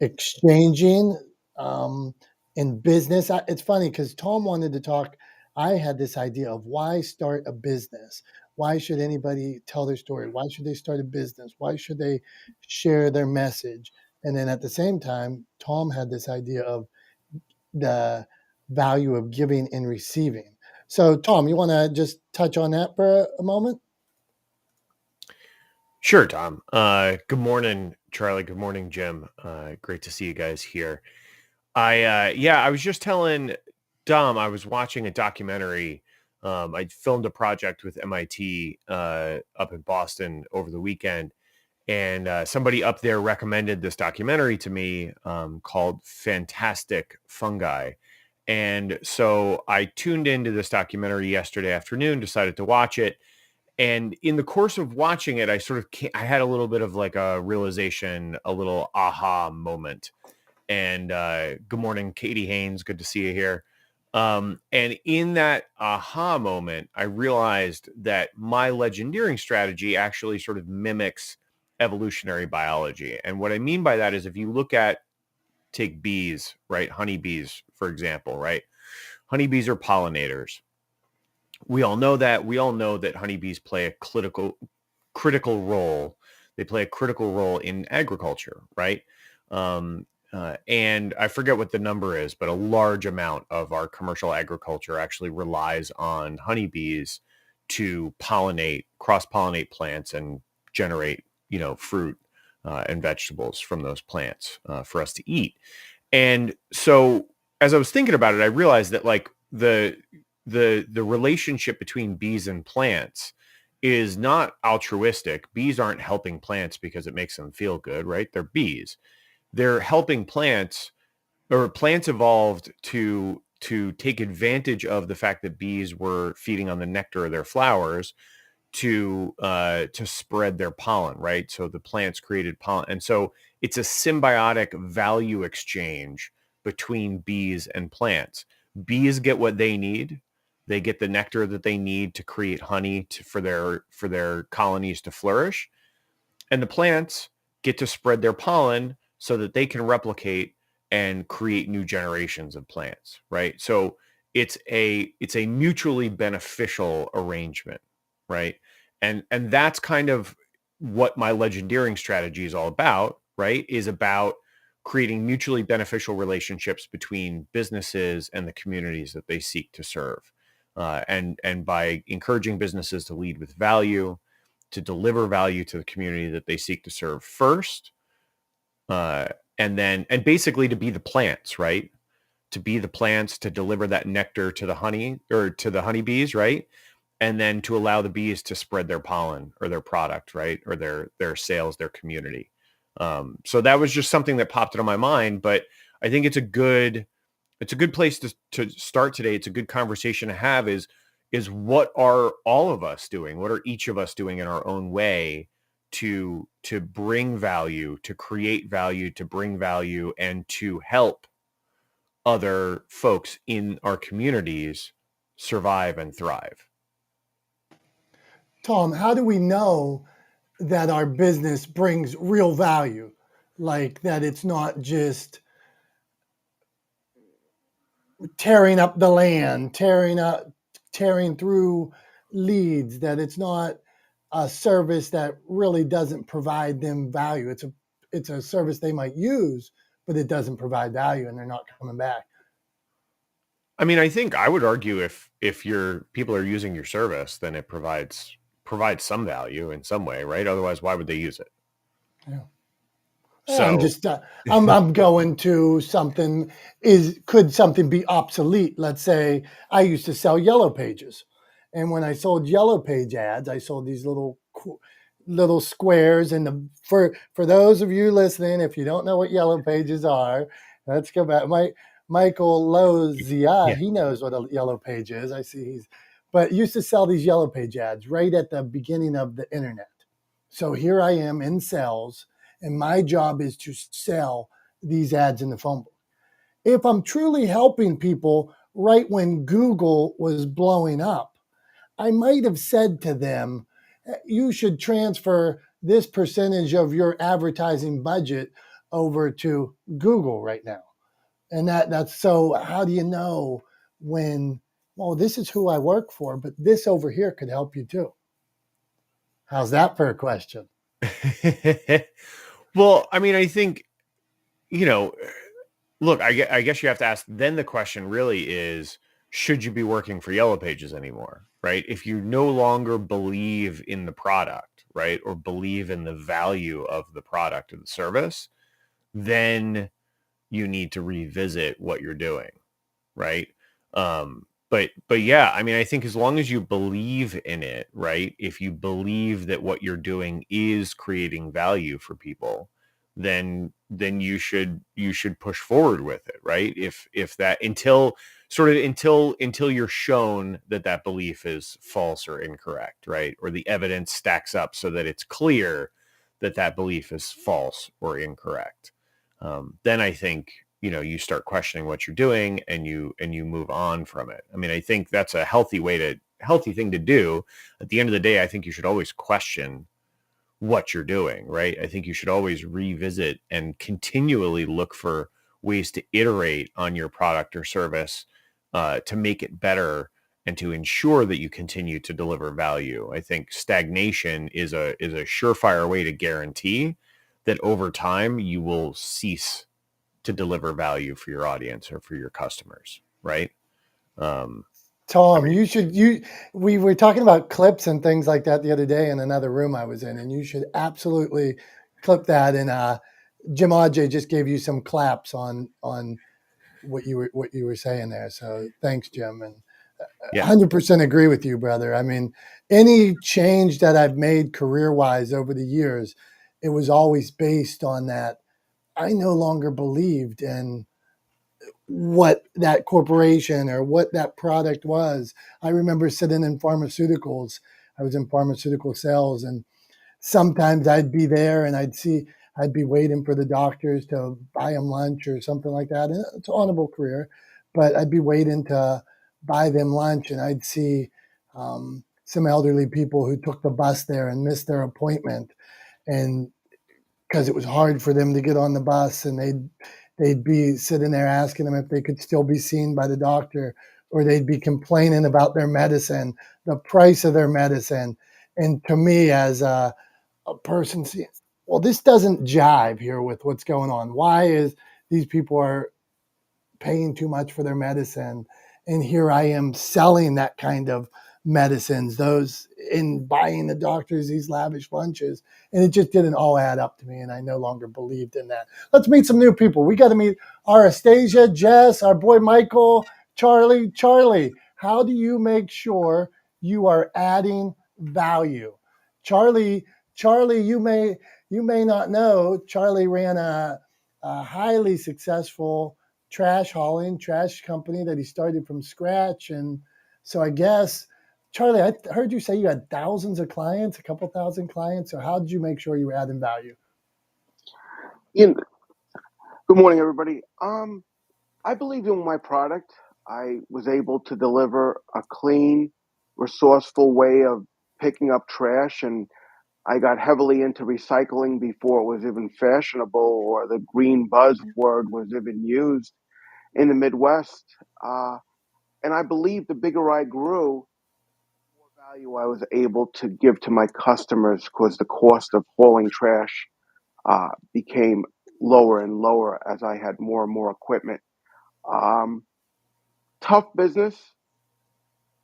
exchanging in business. It's funny because Tom wanted to talk. I had this idea of why start a business? Why should anybody tell their story? Why should they start a business? Why should they share their message? And then at the same time, Tom had this idea of the value of giving and receiving. So, Tom, you want to just touch on that for a moment? Sure, Tom. Good morning, Charlie. Good morning, Jim. Great to see you guys here. I was just telling Dom, I was watching a documentary. I filmed a project with MIT up in Boston over the weekend, and somebody up there recommended this documentary to me called Fantastic Fungi. And so I tuned into this documentary yesterday afternoon, decided to watch it. And in the course of watching it, I had a little bit of like a realization, a little aha moment. And good morning, Katie Haynes. Good to see you here. And in that aha moment, I realized that my legendeering strategy actually sort of mimics evolutionary biology. And what I mean by that is if you take bees, right? Honeybees, for example, right? Honeybees are pollinators. We all know that. We all know that honeybees play a critical role. They play a critical role in agriculture, right? And I forget what the number is, but a large amount of our commercial agriculture actually relies on honeybees to cross-pollinate plants and generate, fruit and vegetables from those plants for us to eat. And so as I was thinking about it, I realized that like the relationship between bees and plants is not altruistic. Bees aren't helping plants because it makes them feel good, right? They're bees. They're helping plants, or plants evolved to take advantage of the fact that bees were feeding on the nectar of their flowers to spread their pollen, right? So the plants created pollen. And so it's a symbiotic value exchange between bees and plants. Bees get what they need. They get the nectar that they need to create honey for their colonies to flourish. And the plants get to spread their pollen so that they can replicate and create new generations of plants, right? So it's a mutually beneficial arrangement, right? And that's kind of what my legendeering strategy is all about, right? Is about creating mutually beneficial relationships between businesses and the communities that they seek to serve. And by encouraging businesses to lead with value, to deliver value to the community that they seek to serve first, and basically to be the plants, right? To be the plants, to deliver that nectar to the honey or to the honeybees, right? And then to allow the bees to spread their pollen or their product, right? Or their sales, their community. So that was just something that popped into my mind, but I think it's a good place to start today. It's a good conversation to have is what are all of us doing? What are each of us doing in our own way to bring value, to create value, to bring value, and to help other folks in our communities survive and thrive? Tom, how do we know that our business brings real value? Like that it's not just tearing up the land, tearing through leads, that it's not a service that really doesn't provide them value. It's a service they might use, but it doesn't provide value and they're not coming back. I mean, I think I would argue if your people are using your service, then it provides some value in some way, right? Otherwise, why would they use it? Yeah. I'm So just I'm going to something. Could something be obsolete? Let's say I used to sell yellow pages, and when I sold yellow page ads, I sold these little squares. And for those of you listening, if you don't know what yellow pages are, let's go back. Michael Lozia, yeah, he knows what a yellow page is. I see but used to sell these yellow page ads right at the beginning of the internet. So here I am in sales, and my job is to sell these ads in the phone book. If I'm truly helping people right when Google was blowing up, I might have said to them, you should transfer this percentage of your advertising budget over to Google right now. And that's so how do you know when, well, this is who I work for, but this over here could help you too. How's that for a question? Well, I mean, I think, you know, look, I guess you have to ask. Then the question really is, should you be working for Yellow Pages anymore, right? If you no longer believe in the product, right, or believe in the value of the product or the service, then you need to revisit what you're doing, right? But yeah, I mean, I think as long as you believe in it, right? If you believe that what you're doing is creating value for people, then you should push forward with it, right? If that until you're shown that that belief is false or incorrect, right? Or the evidence stacks up so that it's clear that that belief is false or incorrect. Then I think you start questioning what you're doing and you move on from it. I mean, I think that's a healthy thing to do. At the end of the day, I think you should always question what you're doing, right? I think you should always revisit and continually look for ways to iterate on your product or service to make it better and to ensure that you continue to deliver value. I think stagnation is a surefire way to guarantee that over time you will cease to deliver value for your audience or for your customers, right? Um, I Tom, mean, we were talking about clips and things like that the other day in another room I was in, and you should absolutely clip that. And Jim Ajay just gave you some claps on what you were saying there. So thanks, Jim, and yeah, 100% agree with you, brother. I mean, any change that I've made career wise over the years, it was always based on that. I no longer believed in what that corporation or what that product was. I remember sitting in pharmaceuticals. I was in pharmaceutical sales, and sometimes I'd be there and I'd be waiting for the doctors to buy them lunch or something like that. And it's an honorable career, but I'd be waiting to buy them lunch, and I'd see some elderly people who took the bus there and missed their appointment. And because it was hard for them to get on the bus, and they'd be sitting there asking them if they could still be seen by the doctor, or they'd be complaining about their medicine, the price of their medicine. And to me, as a person seeing, well, this doesn't jive here with what's going on. Why is these people are paying too much for their medicine, and here I am selling that kind of medicines, those in buying the doctors these lavish lunches, and it just didn't all add up to me, and I no longer believed in that. Let's meet some new people. We got to meet our Astasia, Jess, our boy Michael, Charlie. Charlie, how do you make sure you are adding value? Charlie, Charlie, you may not know, Charlie ran a highly successful trash company that he started from scratch. And so I guess, Charlie, I heard you say you had thousands of clients, a couple thousand clients. So how did you make sure you were adding value? Ian, good morning, everybody. I believe in my product. I was able to deliver a clean, resourceful way of picking up trash, and I got heavily into recycling before it was even fashionable or the green buzzword was even used in the Midwest. And I believe the bigger I grew, the more value I was able to give to my customers because the cost of hauling trash became lower and lower as I had more and more equipment. Um, Tough business.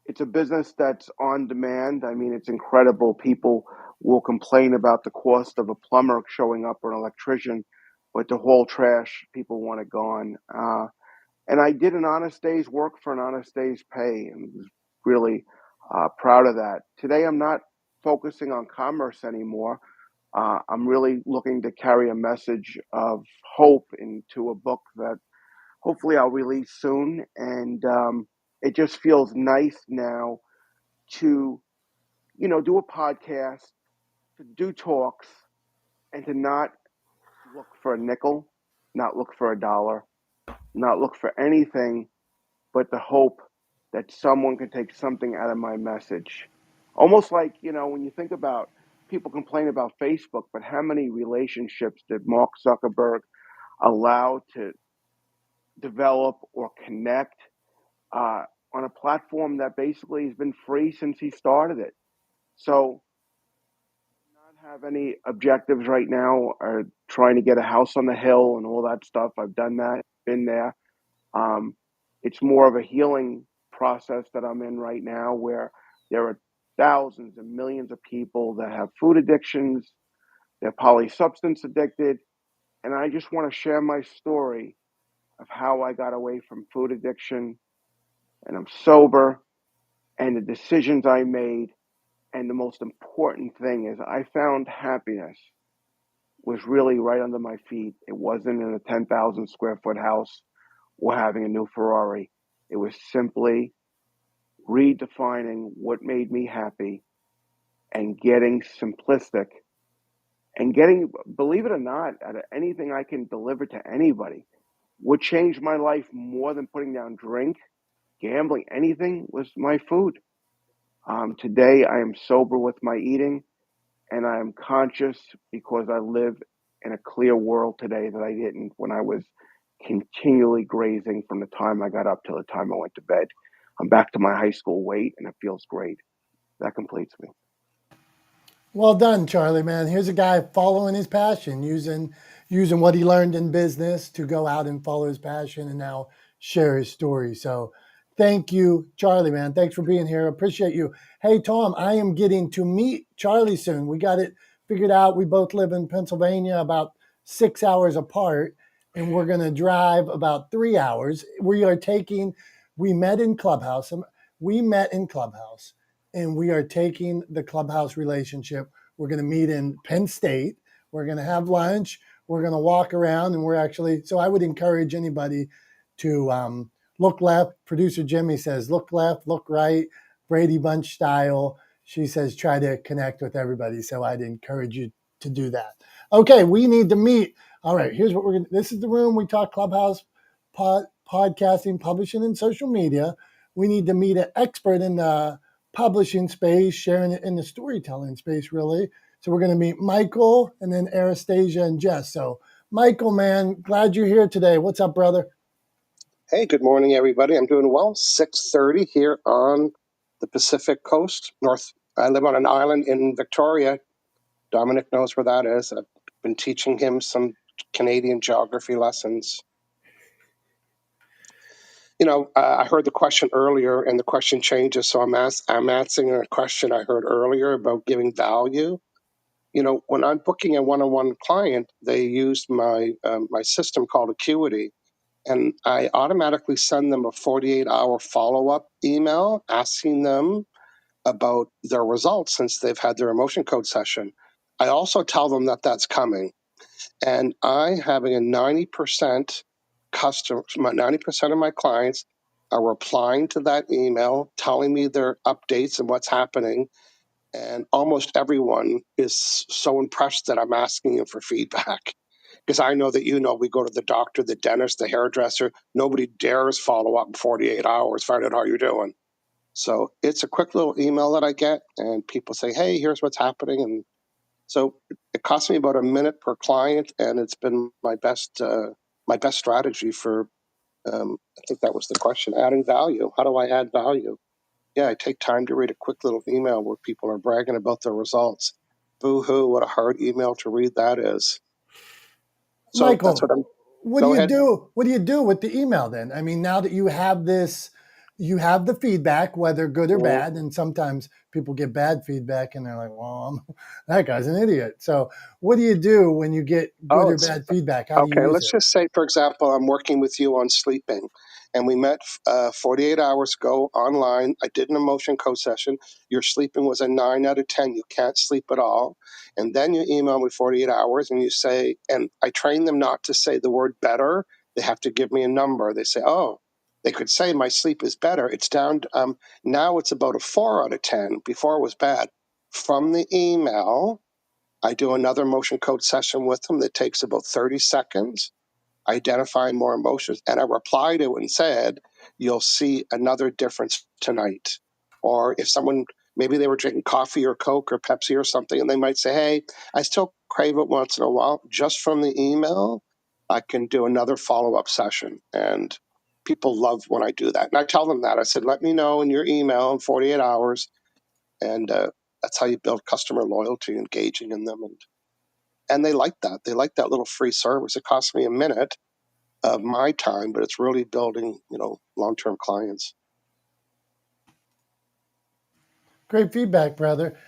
It's a business that's on demand. I mean, it's incredible. People will complain about the cost of a plumber showing up or an electrician, but to haul trash, people want it gone. And I did an honest day's work for an honest day's pay, and was really proud of that. Today, I'm not focusing on commerce anymore. I'm really looking to carry a message of hope into a book that hopefully I'll release soon. And it just feels nice now to, do a podcast, to do talks, and to not look for a nickel, not look for a dollar, not look for anything, but the hope that someone can take something out of my message. Almost like, when you think about people complain about Facebook, but how many relationships did Mark Zuckerberg allowed to develop or connect on a platform that basically has been free since he started it. So, not have any objectives right now or trying to get a house on the hill and all that stuff. I've done that, been there. Um, it's more of a healing process that I'm in right now where there are thousands and millions of people that have food addictions, they're polysubstance addicted, and I just want to share my story of how I got away from food addiction and I'm sober and the decisions I made. And the most important thing is I found happiness was really right under my feet. It wasn't in a 10,000 square foot house or having a new Ferrari. It was simply redefining what made me happy and getting simplistic and getting, believe it or not, out of anything I can deliver to anybody. What changed my life more than putting down drink, gambling, anything was my food. Today I am sober with my eating and I am conscious because I live in a clear world today that I didn't when I was continually grazing from the time I got up till the time I went to bed. I'm back to my high school weight and it feels great. That completes me. Well done, Charlie, man. Here's a guy following his passion, using what he learned in business to go out and follow his passion and now share his story. So thank you, Charlie, man. Thanks for being here. Appreciate you. Hey, Tom, I am getting to meet Charlie soon. We got it figured out. We both live in Pennsylvania, about 6 hours apart, and we're going to drive about 3 hours. We met in Clubhouse. We met in Clubhouse, and we are taking the Clubhouse relationship. We're going to meet in Penn State. We're going to have lunch. We're going to walk around, and so I would encourage anybody to look left. Producer Jimmy says, look left, look right, Brady Bunch style. She says, try to connect with everybody. So I'd encourage you to do that. Okay, we need to meet. All right, here's what we're going to, this is the room we talk Clubhouse, podcasting, publishing, and social media. We need to meet an expert in the publishing space, sharing it in the storytelling space, really. So we're going to meet Michael and then Anastasia and Jess. So Michael, man, glad you're here today. What's up, brother? Hey, good morning, everybody. I'm doing well. 6:30 here on the Pacific Coast, North. I live on an island in Victoria. Dominic knows where that is. I've been teaching him some Canadian geography lessons. I heard the question earlier, and the question changes. So I'm answering a question I heard earlier about giving value. When I'm booking a one-on-one client, they use my system called Acuity. And I automatically send them a 48-hour follow-up email asking them about their results since they've had their emotion code session. I also tell them that that's coming. And I having a 90% customer, 90% of my clients are replying to that email, telling me their updates and what's happening. And almost everyone is so impressed that I'm asking them for feedback. Because I know that we go to the doctor, the dentist, the hairdresser. Nobody dares follow up in 48 hours, find out how you're doing. So it's a quick little email that I get, and people say, hey, here's what's happening. And so it costs me about a minute per client, and it's been my best strategy for, I think that was the question, adding value. How do I add value? Yeah, I take time to read a quick little email where people are bragging about their results. Boo-hoo, what a hard email to read that is. So that's what Michael, I'm. what do Go you ahead. do? What do you do with the email then? I mean, now that you have this, you have the feedback, whether good or Mhm. bad, and sometimes people get bad feedback and they're like, well, that guy's an idiot. So what do you do when you get good Oh, or it's bad feedback? How do you okay. use Let's it? just say, for example, I'm working with you on sleeping, and we met 48 hours ago online. I did an emotion code session. Your sleeping was a 9 out of 10. You can't sleep at all. And then you email me 48 hours, and you say, and I train them not to say the word better. They have to give me a number. They say, oh, they could say my sleep is better. It's down. Now it's about a 4 out of 10. Before it was bad. From the email, I do another motion code session with them that takes about 30 seconds, identifying more emotions. And I reply to it and said, you'll see another difference tonight. Or if someone, maybe they were drinking coffee or Coke or Pepsi or something, and they might say, hey, I still crave it once in a while. Just from the email, I can do another follow-up session. And people love when I do that. And I tell them that. I said, let me know in your email in 48 hours. And that's how you build customer loyalty, engaging in them. And they like that. They like that little free service. It costs me a minute of my time, but it's really building, long-term clients. Great feedback, brother.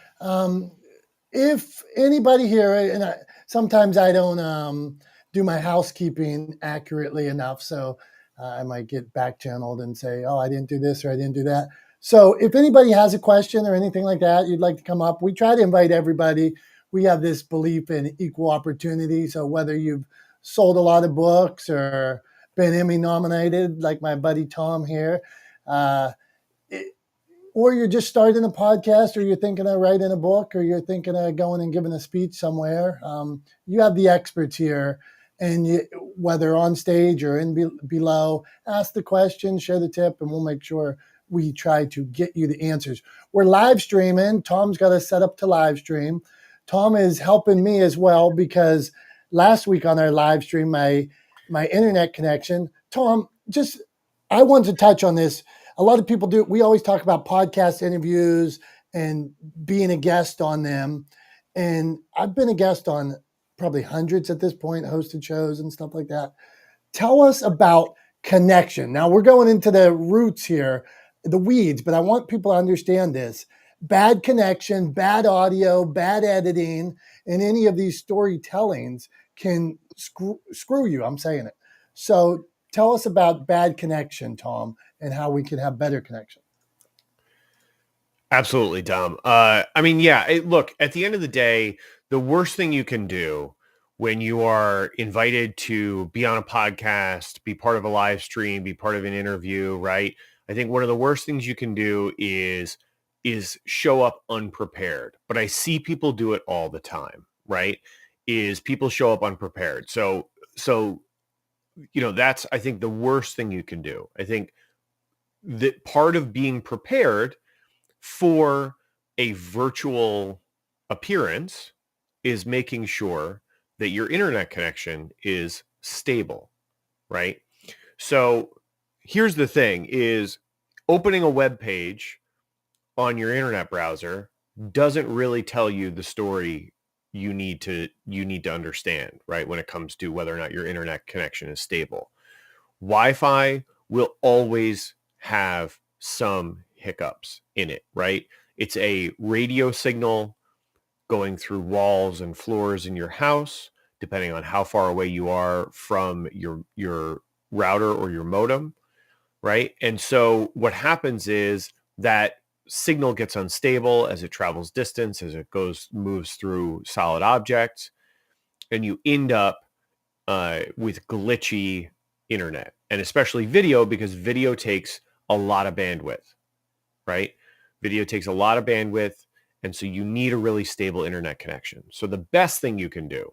If anybody here, and sometimes I don't do my housekeeping accurately enough, so I might get back channeled and say, oh, I didn't do this or I didn't do that. So if anybody has a question or anything like that, you'd like to come up, we try to invite everybody. We have this belief in equal opportunity. So whether you've sold a lot of books or been Emmy nominated, like my buddy Tom here, uh, or you're just starting a podcast, or you're thinking of writing a book, or you're thinking of going and giving a speech somewhere, you have the experts here. And whether on stage or below, ask the question, share the tip, and we'll make sure we try to get you the answers. We're live streaming. Tom's got us set up to live stream. Tom is helping me as well, because last week on our live stream, my internet connection, Tom, I want to touch on this. A lot of people do. We always talk about podcast interviews and being a guest on them. And I've been a guest on probably hundreds at this point, hosted shows and stuff like that. Tell us about connection. Now we're going into the roots here, the weeds, but I want people to understand this. Bad connection, bad audio, bad editing, and any of these storytellings can screw you. I'm saying it. So tell us about bad connection, Tom, and how we can have better connection. Absolutely, Dom. Look, at the end of the day, the worst thing you can do when you are invited to be on a podcast, be part of a live stream, be part of an interview, right? I think one of the worst things you can do is show up unprepared. But I see people do it all the time, right? Is people show up unprepared. So that's, I think, the worst thing you can do. I think that part of being prepared for a virtual appearance is making sure that your internet connection is stable, right? So here's the thing is opening a web page on your internet browser doesn't really tell you the story you need to understand, right? When it comes to whether or not your internet connection is stable. Wi-Fi will always have some hiccups in it, right? It's a radio signal going through walls and floors in your house, depending on how far away you are from your router or your modem, right? And so what happens is that signal gets unstable as it travels distance, as it moves through solid objects, and you end up with glitchy internet, and especially video, because video takes a lot of bandwidth, right? Video takes a lot of bandwidth, and so you need a really stable internet connection. So the best thing you can do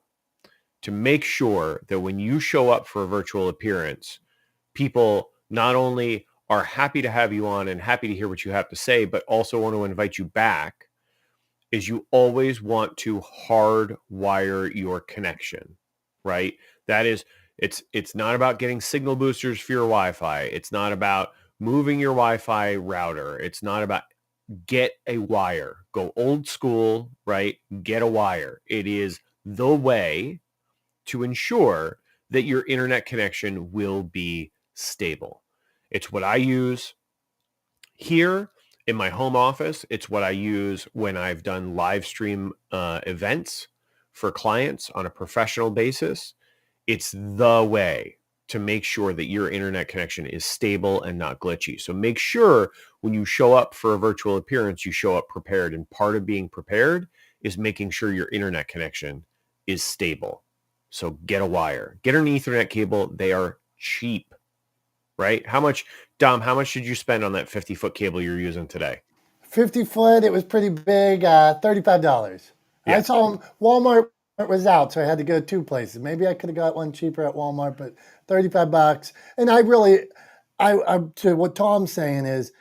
to make sure that when you show up for a virtual appearance, people not only are happy to have you on and happy to hear what you have to say, but also want to invite you back, is you always want to hardwire your connection, right? That is, it's not about getting signal boosters for your Wi-Fi. It's not about moving your Wi-Fi router. It's not about get a wire. Go old school, right? Get a wire. It is the way to ensure that your internet connection will be stable. It's what I use here in my home office. It's what I use when I've done live stream events for clients on a professional basis. It's the way to make sure that your internet connection is stable and not glitchy. So make sure when you show up for a virtual appearance, you show up prepared. And part of being prepared is making sure your internet connection is stable. So get a wire, get an Ethernet cable. They are cheap, right? Dom, how much did you spend on that 50-foot cable you're using today? 50 foot, it was pretty big, $35. Yeah. I saw them, Walmart was out, so I had to go two places. Maybe I could have got one cheaper at Walmart, but $35. And I to what Tom's saying is,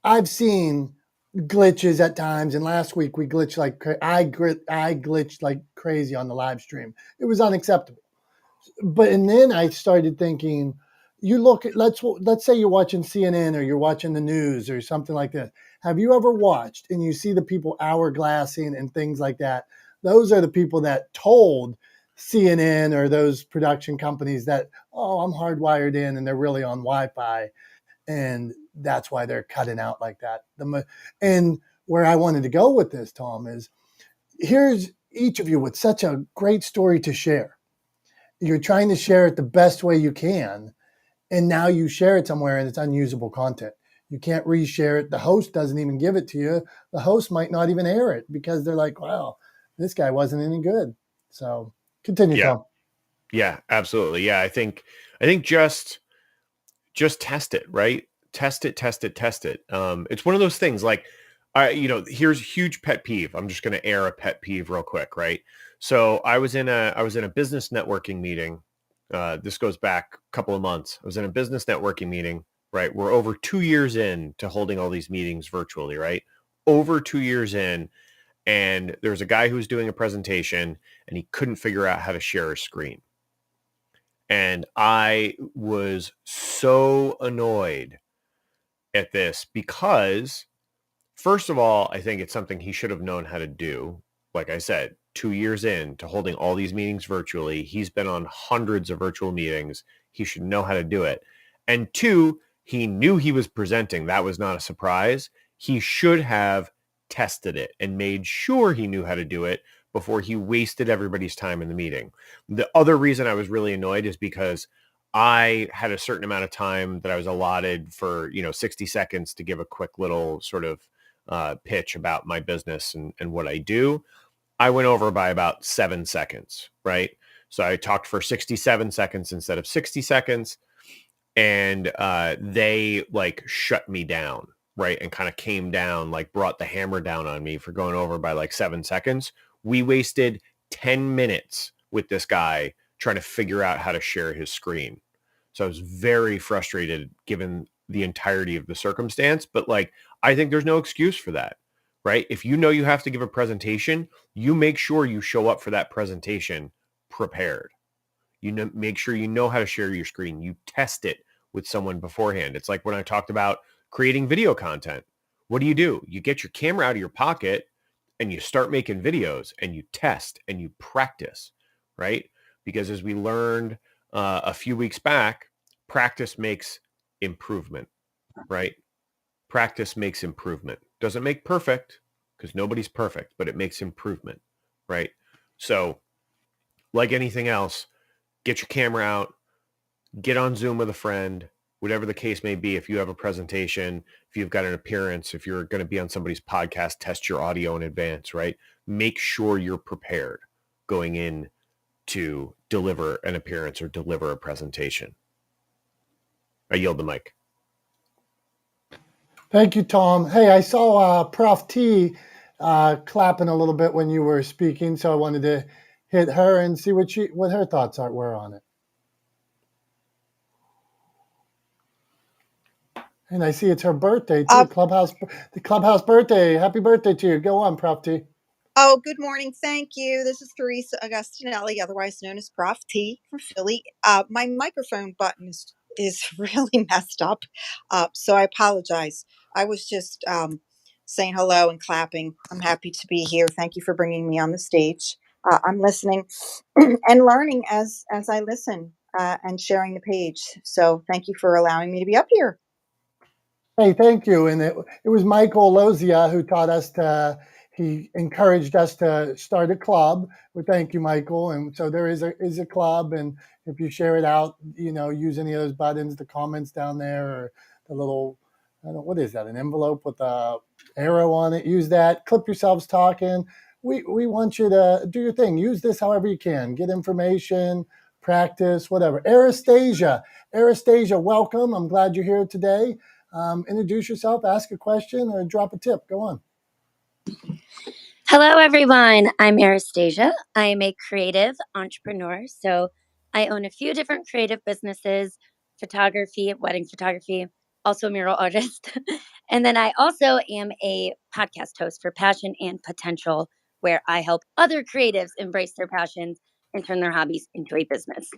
I've seen glitches at times, and last week we glitched I glitched like crazy on the live stream. It was unacceptable. And then I started thinking, you look at, let's say you're watching CNN or you're watching the news or something like that. Have you ever watched and you see the people hourglassing and things like that? Those are the people that told CNN or those production companies that, oh, I'm hardwired in, and they're really on Wi-Fi, and that's why they're cutting out like that. And where I wanted to go with this, Tom, is here's each of you with such a great story to share. You're trying to share it the best way you can, and now you share it somewhere and it's unusable content. You can't reshare it. The host doesn't even give it to you. The host might not even air it because they're like, wow, this guy wasn't any good. So continue, Yeah. Tom. Yeah, absolutely. Yeah, I think just test it, right? Test it. It's one of those things like, here's a huge pet peeve. I'm just going to air a pet peeve real quick, right? So I was in a business networking meeting. This goes back a couple of months. I was in a business networking meeting, right? We're over 2 years in to holding all these meetings virtually, right? Over 2 years in, and there was a guy who was doing a presentation and he couldn't figure out how to share his screen. And I was so annoyed at this because, first of all, I think it's something he should have known how to do. Like I said, 2 years in to holding all these meetings virtually, he's been on hundreds of virtual meetings. He should know how to do it. And two, he knew he was presenting. That was not a surprise. He should have tested it and made sure he knew how to do it before he wasted everybody's time in the meeting. The other reason I was really annoyed is because I had a certain amount of time that I was allotted for, 60 seconds to give a quick little sort of pitch about my business and what I do. I went over by about 7 seconds, right? So I talked for 67 seconds instead of 60 seconds. And they like shut me down, right? And kind of came down, like brought the hammer down on me for going over by like 7 seconds. We wasted 10 minutes with this guy trying to figure out how to share his screen. So I was very frustrated given the entirety of the circumstance. But like, I think there's no excuse for that, right? If you know you have to give a presentation, you make sure you show up for that presentation prepared. Make sure you know how to share your screen. You test it with someone beforehand. It's like when I talked about creating video content. What do? You get your camera out of your pocket and you start making videos and you test and you practice, right? Because as we learned a few weeks back, practice makes improvement, right? Practice makes improvement. Doesn't make perfect because nobody's perfect, but it makes improvement, right? So like anything else, get your camera out, get on Zoom with a friend, whatever the case may be. If you have a presentation, if you've got an appearance, if you're going to be on somebody's podcast, test your audio in advance, right? Make sure you're prepared going in to deliver an appearance or deliver a presentation. I yield the mic. Thank you, Tom. Hey, I saw Prof T clapping a little bit when you were speaking, so I wanted to hit her and see what her thoughts were on it. And I see it's her birthday too. The Clubhouse birthday. Happy birthday to you. Go on, Prof T. Oh, good morning. Thank you. This is Teresa Augustinelli, otherwise known as Prof T from Philly. My microphone button is really messed up, so I apologize. I was just saying hello and clapping. I'm happy to be here. Thank you for bringing me on the stage. I'm listening and learning as I listen and sharing the page. So thank you for allowing me to be up here. Hey, thank you. And it was Michael Lozia who he encouraged us to start a club. Well, thank you, Michael. And so there is a club. And if you share it out, use any of those buttons, the comments down there, or the little, I don't know, what is that? An envelope with a arrow on it. Use that. Clip yourselves talking. We want you to do your thing. Use this however you can. Get information, practice, whatever. Aristasia, welcome. I'm glad you're here today. Introduce yourself, ask a question, or drop a tip. Go on. Hello, everyone. I'm Anastasia. I am a creative entrepreneur. So I own a few different creative businesses, photography, wedding photography, also a mural artist. And then I also am a podcast host for Passion and Potential, where I help other creatives embrace their passions and turn their hobbies into a business.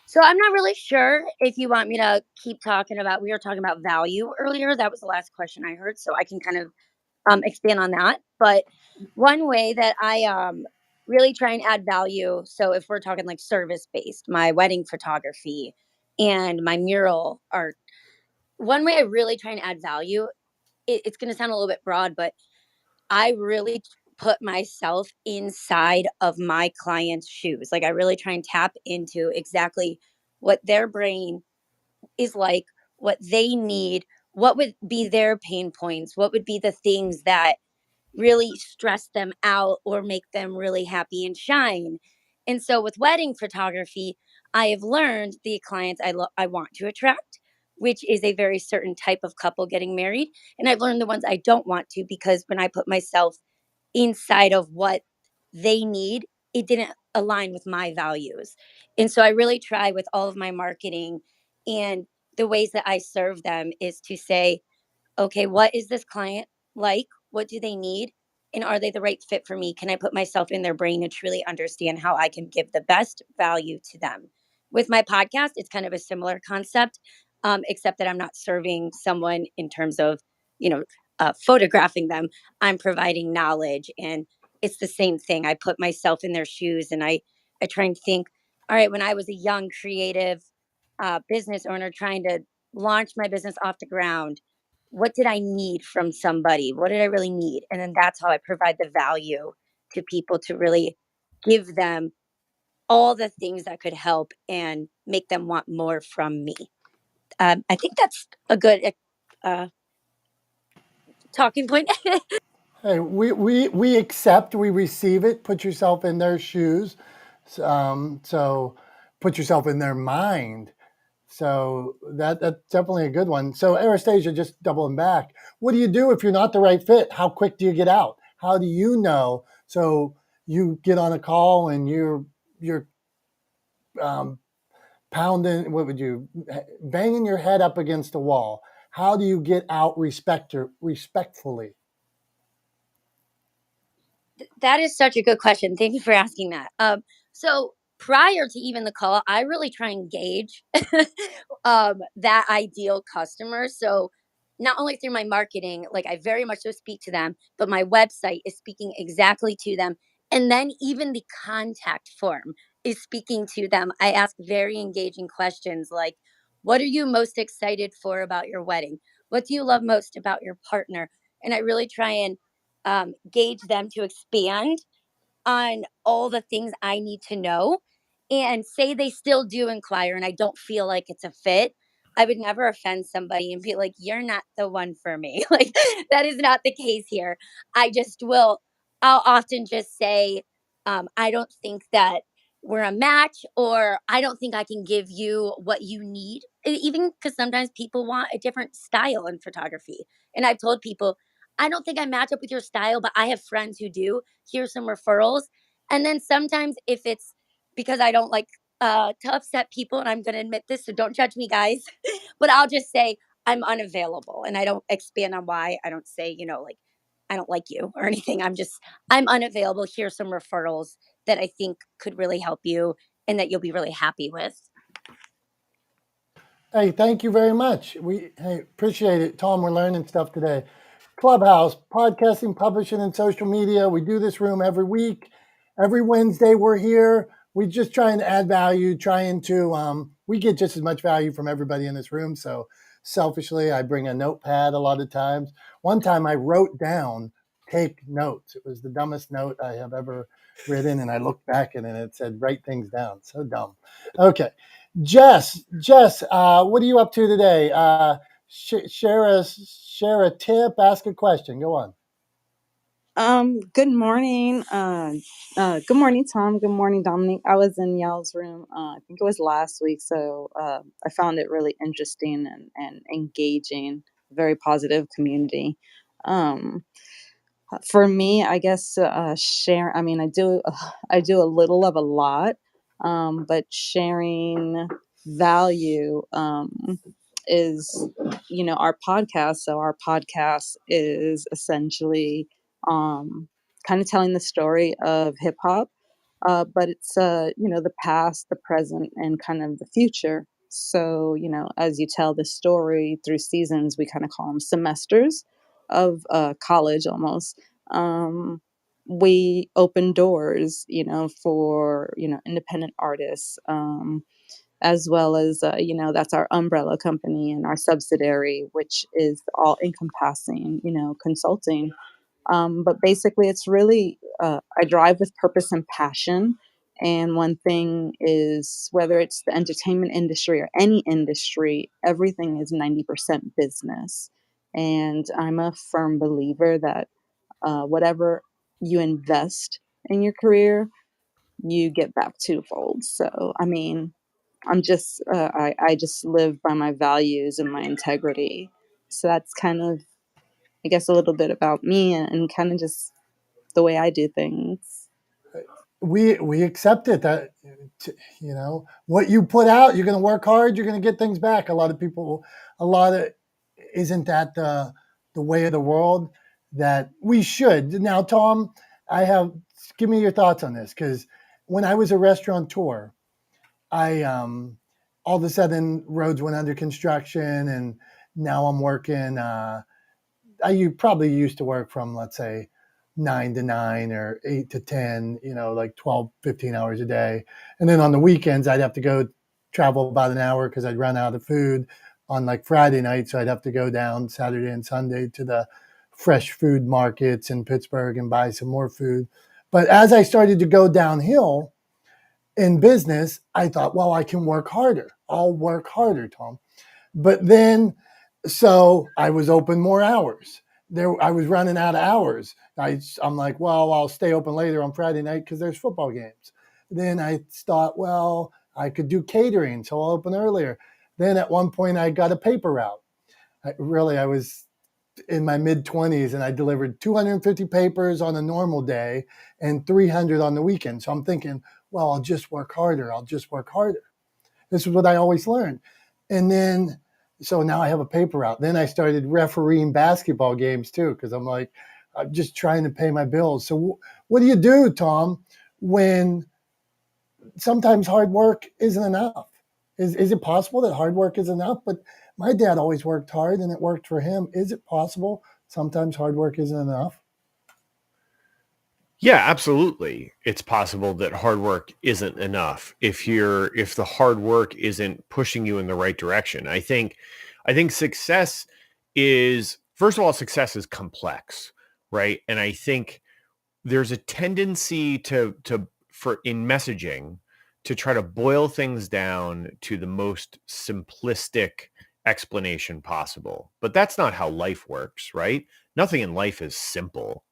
So I'm not really sure if you want me to keep talking about, we were talking about value earlier. That was the last question I heard. So I can kind of expand on that. But one way that I really try and add value. So if we're talking like service based, my wedding photography and my mural art, one way I really try and add value, it's going to sound a little bit broad, but I really put myself inside of my client's shoes. Like I really try and tap into exactly what their brain is like, what they need, what would be their pain points, what would be the things that really stress them out or make them really happy and shine. And so with wedding photography, I have learned the clients I want to attract, which is a very certain type of couple getting married. And I've learned the ones I don't want to, because when I put myself inside of what they need, it didn't align with my values. And so I really try with all of my marketing and the ways that I serve them is to say, okay, what is this client like? What do they need? And are they the right fit for me? Can I put myself in their brain and truly understand how I can give the best value to them? With my podcast, it's kind of a similar concept, except that I'm not serving someone in terms of, you know, photographing them. I'm providing knowledge, and it's the same thing. I put myself in their shoes, and I try and think, all right, when I was a young creative business owner trying to launch my business off the ground, what did I need from somebody? What did I really need? And then that's how I provide the value to people to really give them all the things that could help and make them want more from me. I think that's a good uh, talking point. Hey, we accept, we receive it. Put yourself in their shoes. So put yourself in their mind. So that's definitely a good one. So Anastasia, just doubling back, what do you do if you're not the right fit? How quick do you get out? How do you know? So you get on a call and you're um, pounding. What would you banging your head up against a wall? How do you get out respectfully? That is such a good question. Thank you for asking that. So prior to even the call, I really try and gauge that ideal customer. So not only through my marketing, like I very much so speak to them, but my website is speaking exactly to them. And then even the contact form is speaking to them. I ask very engaging questions like, what are you most excited for about your wedding? What do you love most about your partner? And I really try and gauge them to expand on all the things I need to know. And say they still do inquire and I don't feel like it's a fit, I would never offend somebody and be like, you're not the one for me. Like, that is not the case here. I just will, I'll often just say, I don't think that we're a match, or I don't think I can give you what you need. Even because sometimes people want a different style in photography. And I've told people, I don't think I match up with your style, but I have friends who do. Here's some referrals. And then sometimes if it's because I don't like to upset people, and I'm going to admit this, so don't judge me, guys, but I'll just say I'm unavailable, and I don't expand on why. I don't say, like, I don't like you or anything. I'm unavailable. Here's some referrals that I think could really help you and that you'll be really happy with. Hey, thank you very much. Hey, appreciate it, Tom. We're learning stuff today. Clubhouse, podcasting, publishing, and social media. We do this room every week. Every Wednesday, we're here. We just trying to add value, trying to, we get just as much value from everybody in this room. So selfishly, I bring a notepad a lot of times. One time I wrote down, take notes. It was the dumbest note I have ever written. And I looked back at it and it said, write things down. So dumb. Okay. Jess, what are you up to today? Share a tip, ask a question. Go on. Good morning. Good morning, Tom. Good morning, Dominic. I was in y'all's room, I think it was last week, so I found it really interesting and engaging, very positive community. Um, for me, I guess share. I mean, I do a little of a lot, but sharing value is, our podcast. So our podcast is essentially kind of telling the story of hip hop. but it's the past, the present, and kind of the future. So as you tell the story through seasons, we kind of call them semesters of college almost. Um, we open doors, for independent artists. As well as that's our umbrella company and our subsidiary, which is all encompassing consulting. But basically, it's really I drive with purpose and passion. And one thing is, whether it's the entertainment industry or any industry, everything is 90% business. And I'm a firm believer that whatever you invest in your career, you get back twofold. So, I mean, I just live by my values and my integrity. So that's kind of, I guess, a little bit about me and kind of just the way I do things. We accept it that what you put out, you're going to work hard, you're going to get things back. A lot of isn't that the way of the world that we should. Now, Tom, give me your thoughts on this, because when I was a restaurateur, I all of a sudden roads went under construction, and now I'm working. You probably used to work from, let's say, 9 to 9 or 8 to 10, like 12, 15 hours a day. And then on the weekends, I'd have to go travel about an hour because I'd run out of food on like Friday night. So I'd have to go down Saturday and Sunday to the fresh food markets in Pittsburgh and buy some more food. But as I started to go downhill in business, I thought, well, I can work harder. I'll work harder, Tom. But then, so I was open more hours. I was running out of hours. I'm like, well, I'll stay open later on Friday night because there's football games. Then I thought, well, I could do catering, so I'll open earlier. Then at one point, I got a paper route. I was in my mid 20s, and I delivered 250 papers on a normal day and 300 on the weekend. So I'm thinking, well, I'll just work harder. I'll just work harder. This is what I always learned. And then, so now I have a paper route. Then I started refereeing basketball games too, because I'm like, I'm just trying to pay my bills. So what do you do, Tom, when sometimes hard work isn't enough? Is it possible that hard work is enough? But my dad always worked hard and it worked for him. Is it possible sometimes hard work isn't enough? Yeah, absolutely. It's possible that hard work isn't enough if the hard work isn't pushing you in the right direction. I think success is, first of all, success is complex, right? And I think there's a tendency for in messaging to try to boil things down to the most simplistic explanation possible. But that's not how life works, right? Nothing in life is simple.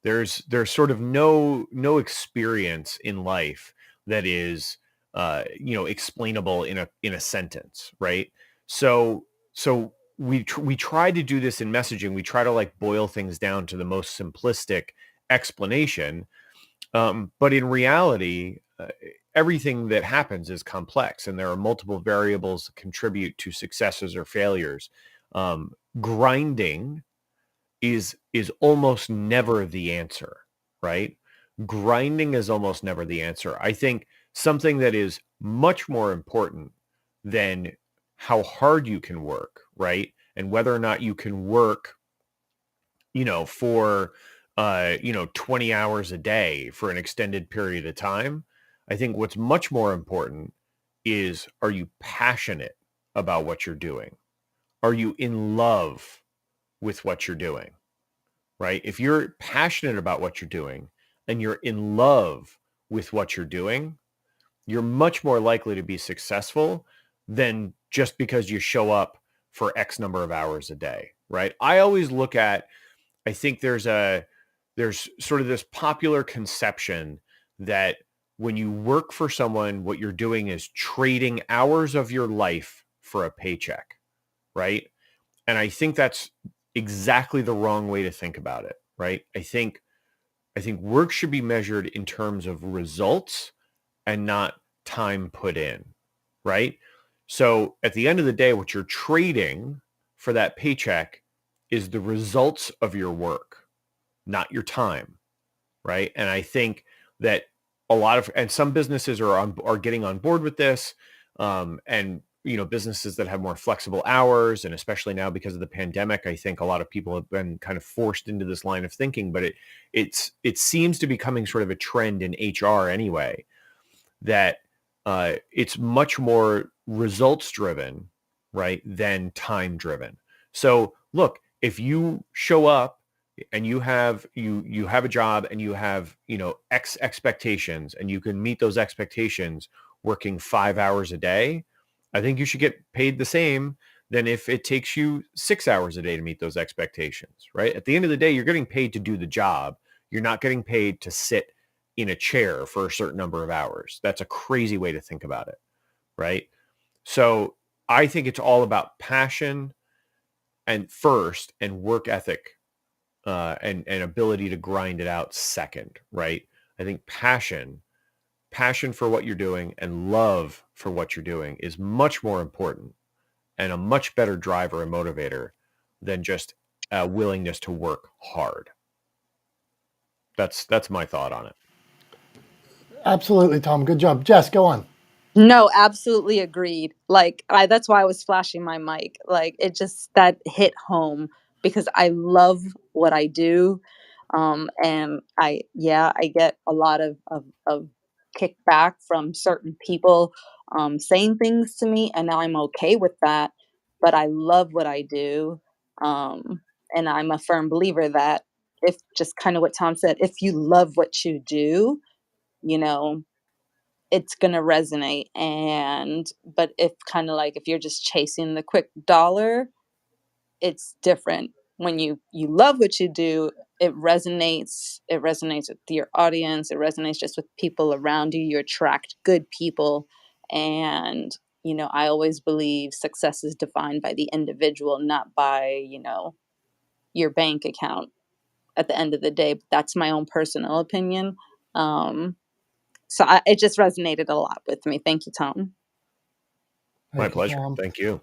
There's sort of no experience in life that is explainable in a sentence, right? So we try to do this in messaging. We try to like boil things down to the most simplistic explanation, but in reality, everything that happens is complex, and there are multiple variables that contribute to successes or failures. Grinding is almost never the answer, right? Grinding is almost never the answer. I think something that is much more important than how hard you can work, right? And whether or not you can work, for 20 hours a day for an extended period of time. I think what's much more important is, are you passionate about what you're doing? Are you in love with what you're doing? Right? If you're passionate about what you're doing and you're in love with what you're doing, you're much more likely to be successful than just because you show up for X number of hours a day, right? I always look at, I think there's sort of this popular conception that when you work for someone, what you're doing is trading hours of your life for a paycheck, right? And I think that's exactly the wrong way to think about it, right? I think work should be measured in terms of results and not time put in, right? So at the end of the day, what you're trading for that paycheck is the results of your work, not your time, right? And I think that and some businesses are getting on board with this, and businesses that have more flexible hours, and especially now because of the pandemic, I think a lot of people have been kind of forced into this line of thinking. But it seems to be becoming sort of a trend in HR anyway, that it's much more results driven, right, than time driven. So look, if you show up and you have a job and you have X expectations, and you can meet those expectations working 5 hours a day, I think you should get paid the same than if it takes you 6 hours a day to meet those expectations, right? At the end of the day, you're getting paid to do the job. You're not getting paid to sit in a chair for a certain number of hours. That's a crazy way to think about it, right? So I think it's all about passion and first, and work ethic, and ability to grind it out second, right? I think passion for what you're doing and love for what you're doing is much more important and a much better driver and motivator than just a willingness to work hard. That's my thought on it. Absolutely, Tom. Good job. Jess, go on. No, absolutely agreed. Like that's why I was flashing my mic. Like it just that hit home because I love what I do. And I get a lot of kickback from certain people saying things to me, and now I'm okay with that. But I love what I do. And I'm a firm believer that if, just kind of what Tom said, if you love what you do, you know, it's gonna resonate. But if kind of like if you're just chasing the quick dollar, it's different. When you love what you do, it resonates with your audience, it resonates just with people around you, you attract good people. And I always believe success is defined by the individual, not by your bank account at the end of the day. But that's my own personal opinion. It just resonated a lot with me. Thank you, Tom. My Thank you, pleasure. Tom. Thank you.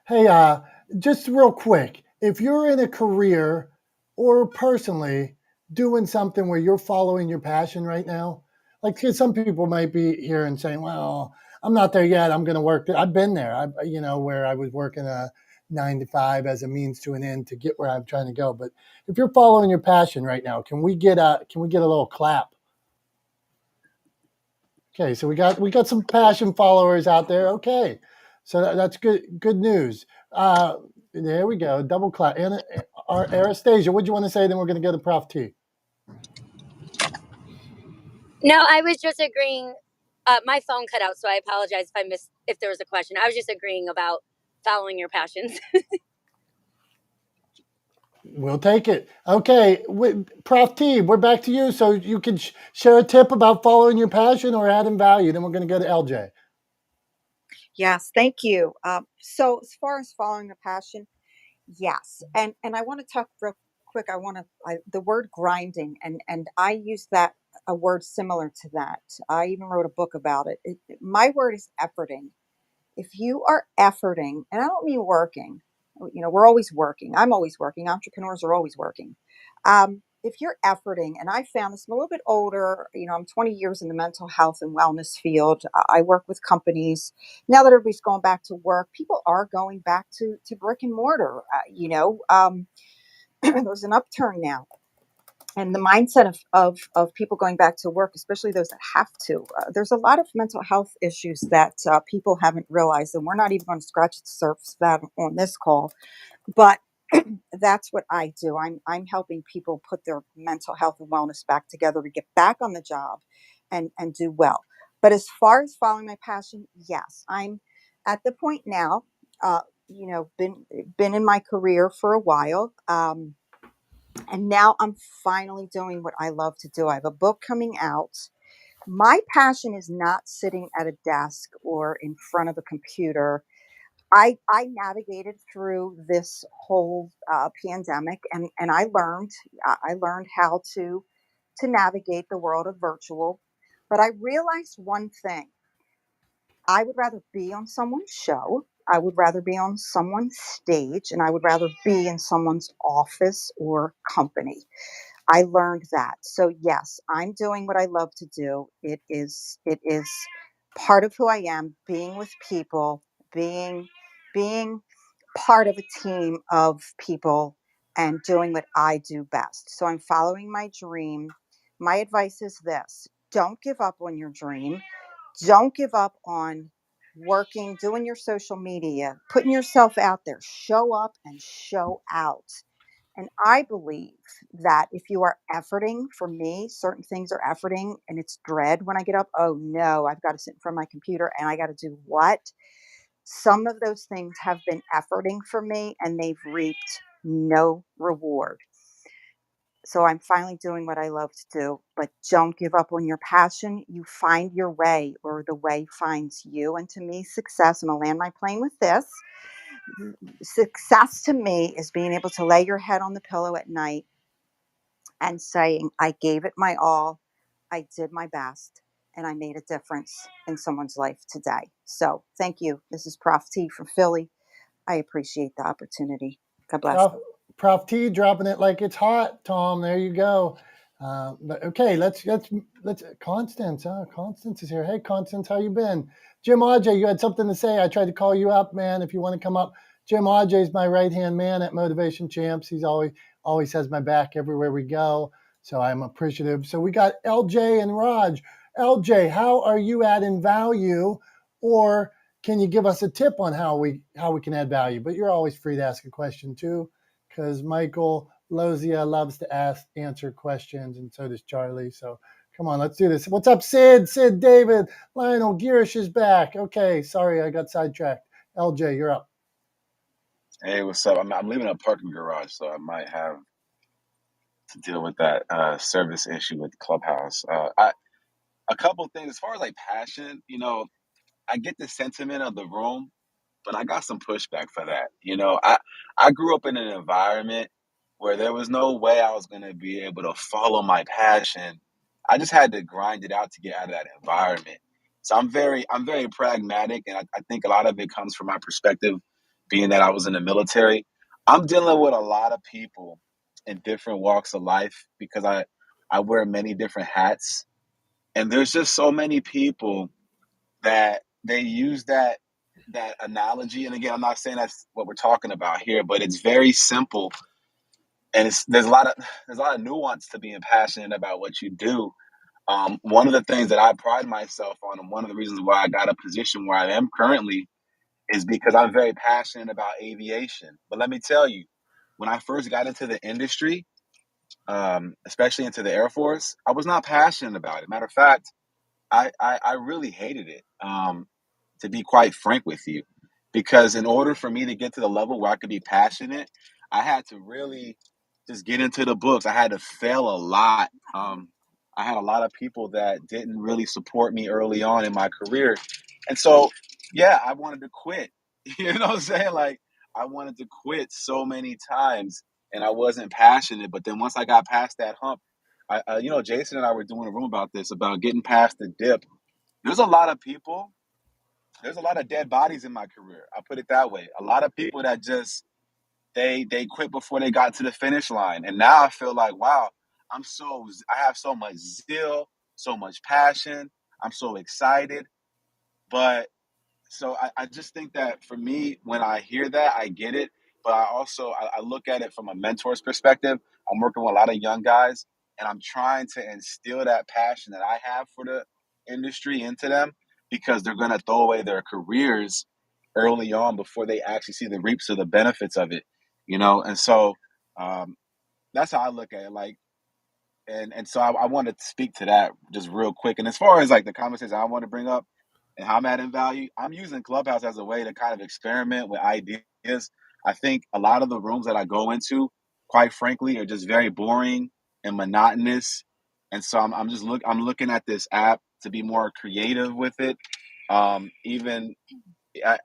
Hey, just real quick, if you're in a career or personally doing something where you're following your passion right now, like 'cause some people might be here and saying, "Well, I'm not there yet. I'm going to work." I've been there. Where I was working a 9 to 5 as a means to an end to get where I'm trying to go. But if you're following your passion right now, can we get a little clap? Okay, so we got some passion followers out there. Okay, so that's good news. There we go, double clap. And our Anastasia, what do you want to say? Then we're going to go to Prof T. No, I was just agreeing. My phone cut out, so I apologize if I missed if there was a question. I was just agreeing about following your passions. We'll take it. Okay, Prof T, we're back to you. So you can share a tip about following your passion or adding value. Then we're going to go to LJ. Yes, thank you. So as far as following a passion, yes, and I want to talk real quick. The word grinding, and I use that a word similar to that. I even wrote a book about it. My word is efforting. If you are efforting, and I don't mean working, we're always working. I'm always working. Entrepreneurs are always working. If you're efforting, and I found this, I'm a little bit older, I'm 20 years in the mental health and wellness field. I work with companies. Now that everybody's going back to work, people are going back to brick and mortar. There's an upturn now. And the mindset of people going back to work, especially those that have to, there's a lot of mental health issues that people haven't realized, and we're not even going to scratch the surface of that on this call. But that's what I do. I'm helping people put their mental health and wellness back together to get back on the job and do well. But as far as following my passion, yes, I'm at the point now. Been in my career for a while. And now I'm finally doing what I love to do. I have a book coming out. My passion is not sitting at a desk or in front of a computer. I navigated through this whole pandemic, and I learned how to navigate the world of virtual. But I realized one thing: I would rather be on someone's show. I would rather be on someone's stage, and I would rather be in someone's office or company. I learned that. So yes, I'm doing what I love to do. It is part of who I am, being with people, being part of a team of people and doing what I do best. So I'm following my dream. My advice is this: don't give up on your dream. Don't give up on working, doing your social media, putting yourself out there. Show up and show out. And I believe that if you are efforting, for me, certain things are efforting and it's dread when I get up. Oh no, I've got to sit in front of my computer and I got to do what? Some of those things have been efforting for me and they've reaped no reward. So I'm finally doing what I love to do, but don't give up on your passion. You find your way or the way finds you. And to me, success, and I'll land my plane with this, success to me is being able to lay your head on the pillow at night and saying, I gave it my all, I did my best, and I made a difference in someone's life today. So thank you. This is Prof T from Philly. I appreciate the opportunity. God bless. Prof, Prof T dropping it like it's hot, Tom. There you go. But okay, let's Constance. Constance is here. Hey, Constance, how you been? Jim Ajay, you had something to say. I tried to call you up, man. If you want to come up, Jim Ajay is my right hand man at Motivation Champs. He's always has my back everywhere we go. So I'm appreciative. So we got LJ and Raj. LJ, how are you adding value, or can you give us a tip on how we can add value? But you're always free to ask a question too, because Michael Lozia loves to answer questions, and so does Charlie. So come on, let's do this. What's up, Sid? Sid, David, Lionel, Girish is back. Okay, sorry, I got sidetracked. LJ, you're up. Hey, what's up? I'm leaving a parking garage, so I might have to deal with that service issue with Clubhouse. A couple things as far as like passion, I get the sentiment of the room, but I got some pushback for that. I grew up in an environment where there was no way I was going to be able to follow my passion. I just had to grind it out to get out of that environment. So I'm very pragmatic, and I think a lot of it comes from my perspective, being that I was in the military. I'm dealing with a lot of people in different walks of life because I wear many different hats, and there's just so many people that they use that analogy. And again, I'm not saying that's what we're talking about here, but it's very simple, and there's a lot of nuance to being passionate about what you do. One of the things that I pride myself on, and one of the reasons why I got a position where I am currently, is because I'm very passionate about aviation. But let me tell you, when I first got into the industry, especially into the Air Force, I was not passionate about it. Matter of fact, I really hated it, to be quite frank with you, because in order for me to get to the level where I could be passionate, I had to really just get into the books. I had to fail a lot. I had a lot of people that didn't really support me early on in my career. And so, yeah, I wanted to quit. You know what I'm saying? Like, I wanted to quit so many times and I wasn't passionate. But then once I got past that hump, Jason and I were doing a room about this, about getting past the dip. There's a lot of people, there's a lot of dead bodies in my career. I put it that way. A lot of people that just they quit before they got to the finish line. And now I feel like, wow, I have so much zeal, so much passion. I'm so excited. But so I just think that for me, when I hear that, I get it. But I look at it from a mentor's perspective. I'm working with a lot of young guys, and I'm trying to instill that passion that I have for the industry into them, because they're going to throw away their careers early on before they actually see the reaps of the benefits of it. And so um, that's how I look at it. Like, and so I want to speak to that just real quick. And as far as like the conversation I want to bring up and how I'm adding value, I'm using Clubhouse as a way to kind of experiment with ideas. I think a lot of the rooms that I go into, quite frankly, are just very boring and monotonous. And so I'm looking at this app to be more creative with it. Even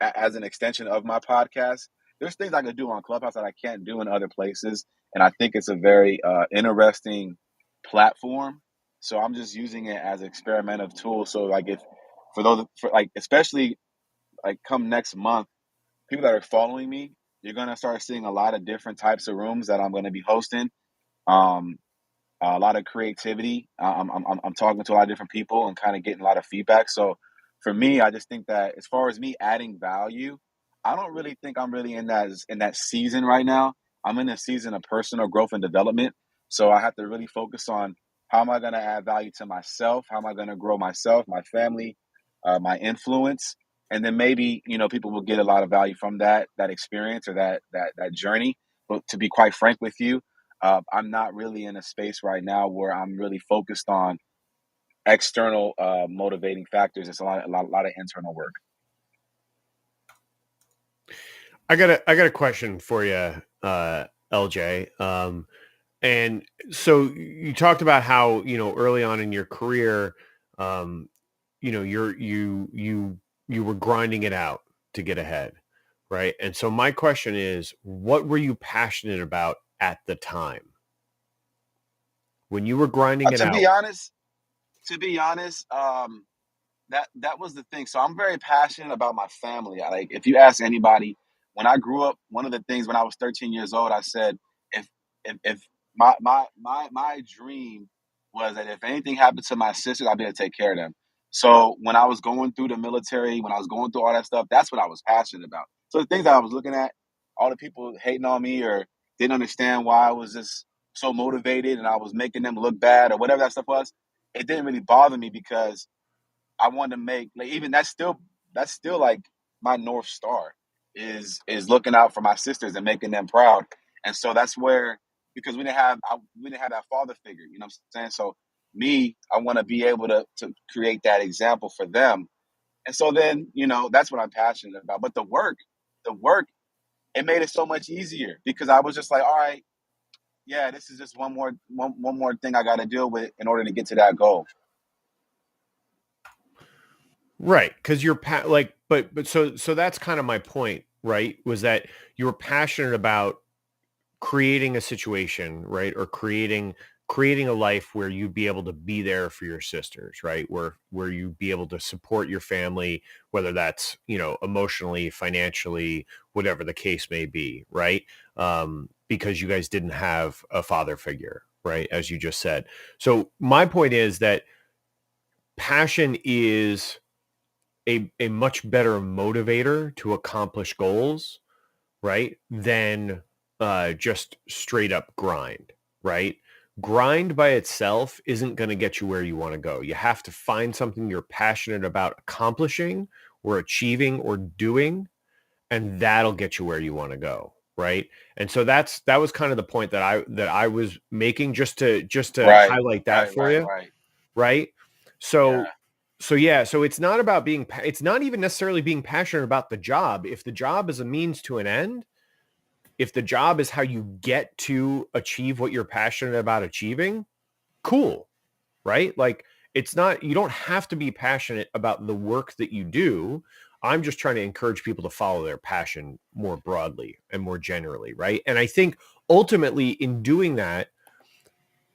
as an extension of my podcast, there's things I could do on Clubhouse that I can't do in other places, and I think it's a very interesting platform. So I'm just using it as an experimental tool. So like, if for like, especially like come next month, people that are following me, you're gonna start seeing a lot of different types of rooms that I'm gonna be hosting. Um, a lot of creativity. I'm talking to a lot of different people and kind of getting a lot of feedback. So for me, I just think that as far as me adding value, I don't really think I'm really in that season right now. I'm in a season of personal growth and development. So I have to really focus on how am I going to add value to myself? How am I going to grow myself, my family, my influence? And then maybe, people will get a lot of value from that experience or that journey. But to be quite frank with you, I'm not really in a space right now where I'm really focused on external motivating factors. It's a lot of internal work. I got a question for you, LJ. And so you talked about how, early on in your career, you were grinding it out to get ahead, right? And so my question is, what were you passionate about at the time when you were grinding it To out? be honest, that was the thing. So I'm very passionate about my family. Like, if you ask anybody, when I grew up, one of the things when I was 13 years old, I said, if my dream was that if anything happened to my sisters, I'd be able to take care of them. So when I was going through the military, when I was going through all that stuff, that's what I was passionate about. So the things that I was looking at, all the people hating on me or didn't understand why I was just so motivated and I was making them look bad or whatever that stuff was, it didn't really bother me because I want to make, like, even that's still like my North Star is looking out for my sisters and making them proud. And so that's where, because we didn't have that father figure, you know what I'm saying? So me, I want to be able to create that example for them. And so then, that's what I'm passionate about. But the work, it made it so much easier because I was just like, all right, yeah, this is just one more thing I got to deal with in order to get to that goal. Right, because you're but so that's kind of my point, right? Was that you were passionate about creating a situation, right, or creating a life where you'd be able to be there for your sisters, right, where you'd be able to support your family, whether that's emotionally, financially, whatever the case may be, right? Because you guys didn't have a father figure, right, as you just said. So my point is that passion is a much better motivator to accomplish goals, right, than just straight up grind, right? Grind by itself isn't going to get you where you want to go. You have to find something you're passionate about accomplishing or achieving or doing, and that'll get you where you want to go, right? And so that was kind of the point that I was making, just to Right, highlight that right, for right, you, right. right? Yeah. So yeah, so it's not about it's not even necessarily being passionate about the job. If the job is a means to an end, if the job is how you get to achieve what you're passionate about achieving, cool, right? Like, it's not, you don't have to be passionate about the work that you do. I'm just trying to encourage people to follow their passion more broadly and more generally, right? And I think ultimately in doing that,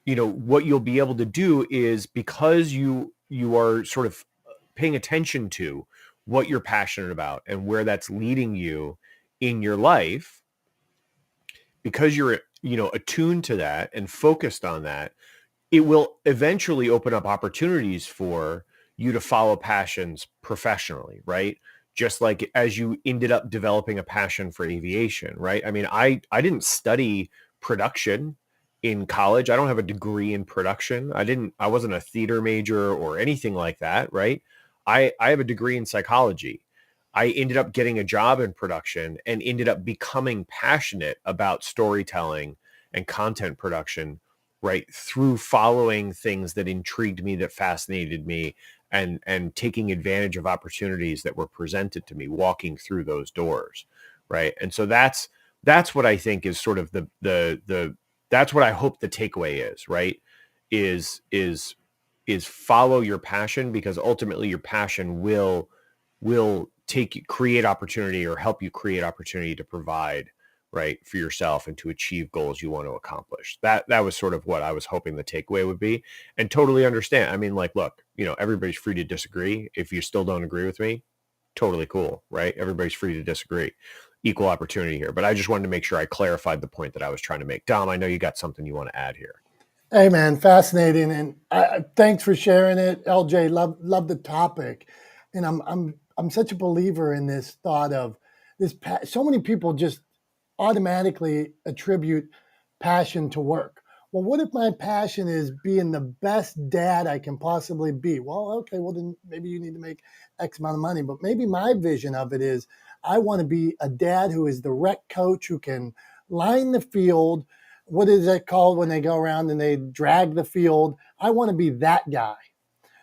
what you'll be able to do is, because you are sort of paying attention to what you're passionate about and where that's leading you in your life, because you're attuned to that and focused on that, it will eventually open up opportunities for you to follow passions professionally, right? Just like as you ended up developing a passion for aviation, right? I mean, I didn't study production in college. I don't have a degree in production. I wasn't a theater major or anything like that, right? I have a degree in psychology. I ended up getting a job in production and ended up becoming passionate about storytelling and content production, right, through following things that intrigued me, that fascinated me, and taking advantage of opportunities that were presented to me, walking through those doors, right? And so that's what I think is sort of the that's what I hope the takeaway is, right? Is follow your passion, because ultimately your passion will create opportunity, or help you create opportunity to provide, right, for yourself and to achieve goals you want to accomplish. That was sort of what I was hoping the takeaway would be. And totally understand. I mean, like, look, everybody's free to disagree. If you still don't agree with me, totally cool, right? Everybody's free to disagree. Equal opportunity here. But I just wanted to make sure I clarified the point that I was trying to make. Dom, I know you got something you want to add here. Hey man, fascinating, and thanks for sharing it, LJ. Love the topic, and I'm such a believer in this thought of this. So many people just automatically attribute passion to work. Well, what if my passion is being the best dad I can possibly be? Well, okay, well then maybe you need to make X amount of money, but maybe my vision of it is I want to be a dad who is the rec coach who can line the field. What is it called when they go around and they drag the field? I want to be that guy.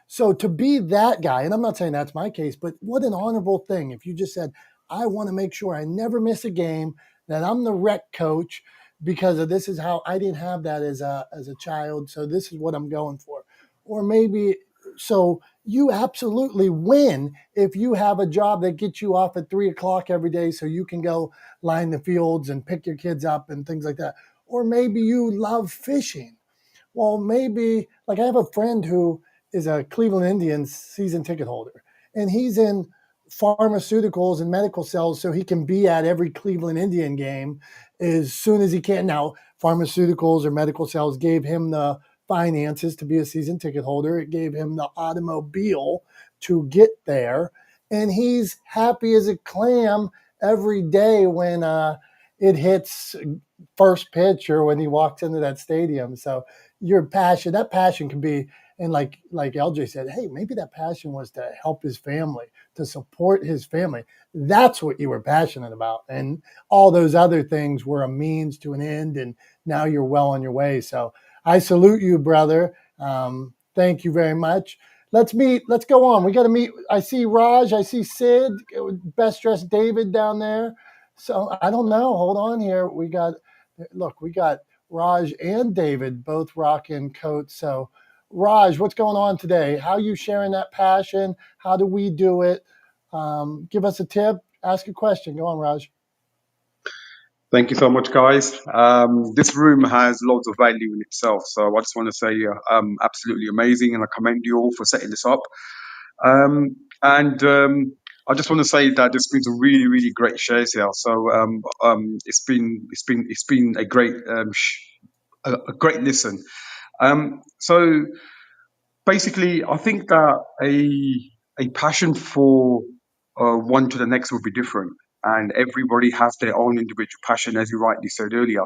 So to be that guy, and I'm not saying that's my case, but what an honorable thing if you just said, I want to make sure I never miss a game, that I'm the rec coach because of this is how I didn't have that as a child. So this is what I'm going for. Or maybe so you absolutely win if you have a job that gets you off at 3 o'clock every day so you can go line the fields and pick your kids up and things like that. Or maybe you love fishing. Well, maybe like I have a friend who is a Cleveland Indians season ticket holder, and he's in pharmaceuticals and medical sales so he can be at every Cleveland Indian game as soon as he can. Now, pharmaceuticals or medical sales gave him the finances to be a season ticket holder. It gave him the automobile to get there, and he's happy as a clam every day when it hits first pitch or when he walks into that stadium. So your passion, that passion can be, and like LJ said, hey, maybe that passion was to help his family, to support his family. That's what you were passionate about. And all those other things were a means to an end. And now you're well on your way. So I salute you, brother. Thank you very much. Let's meet. Let's go on. We got to meet. I see Raj. I see Sid. Best dressed David down there. So I don't know. Hold on here. We got Raj and David both rocking coats. So, Raj, what's going on today? How are you sharing that passion? How do we do it? Give us a tip. Ask a question. Go on, Raj. Thank you so much, guys. This room has loads of value in itself. So I just want to say, absolutely amazing, and I commend you all for setting this up. And I just want to say that there's been some really, really great shares here. So it's been a great a great listen. So basically, I think that a passion for one to the next will be different, and everybody has their own individual passion, as you rightly said earlier.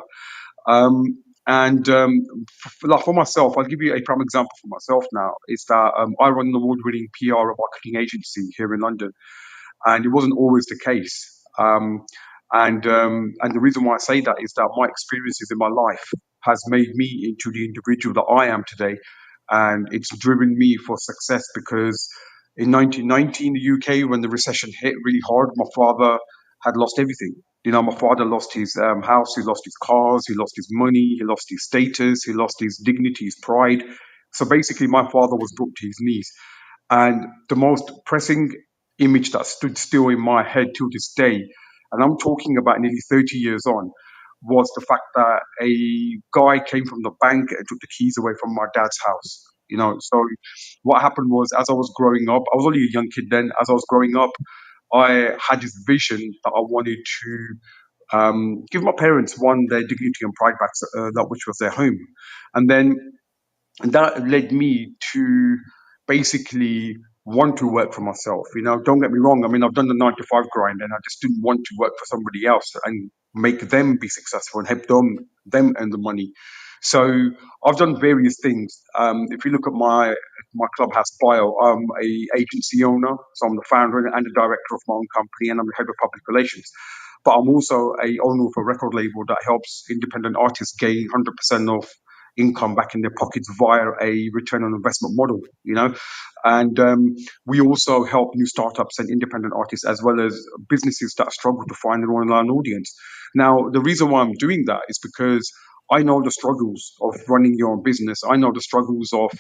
And like for myself, I'll give you a prime example for myself now. Is that I run an award-winning PR and marketing agency here in London, and it wasn't always the case. And the reason why I say that is that my experiences in my life has made me into the individual that I am today, and it's driven me for success because in 1990 in the UK, when the recession hit really hard, my father had lost everything. You know, my father lost his house, he lost his cars, he lost his money, he lost his status, he lost his dignity, his pride. So basically, my father was brought to his knees. And the most pressing image that stood still in my head till this day, and I'm talking about nearly 30 years on, was the fact that a guy came from the bank and took the keys away from my dad's house. You know, so what happened was, as I was growing up, I was only a young kid then. As I was growing up, I had this vision that I wanted to give my parents one their dignity and pride back, that which was their home, and then and that led me to basically want to work for myself. You know, don't get me wrong. I mean, I've done the 9 to 5 grind, and I just didn't want to work for somebody else and make them be successful and help them earn the money. So I've done various things. If you look at my Clubhouse bio, I'm a agency owner, so I'm the founder and the director of my own company, and I'm the head of public relations. But I'm also a owner of a record label that helps independent artists gain 100% of income back in their pockets via a return on investment model, you know. And we also help new startups and independent artists as well as businesses that struggle to find an online audience. Now, the reason why I'm doing that is because I know the struggles of running your own business. I know the struggles of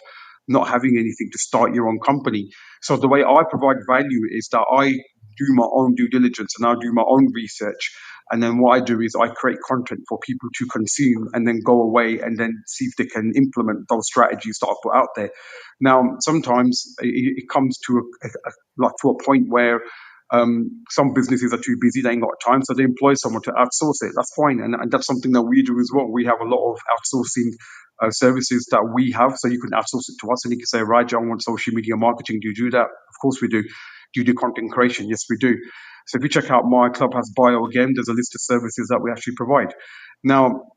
not having anything to start your own company. So the way I provide value is that I do my own due diligence and I do my own research. And then what I do is I create content for people to consume and then go away and then see if they can implement those strategies that I put out there. Now, sometimes it comes to like to a point where Some businesses are too busy; they ain't got time, so they employ someone to outsource it. That's fine, and that's something that we do as well. We have a lot of outsourcing services that we have, so you can outsource it to us, and you can say, right, I want social media marketing. Do you do that? Of course we do. Do you do content creation? Yes, we do. So if you check out my Clubhouse bio again, there's a list of services that we actually provide. Now,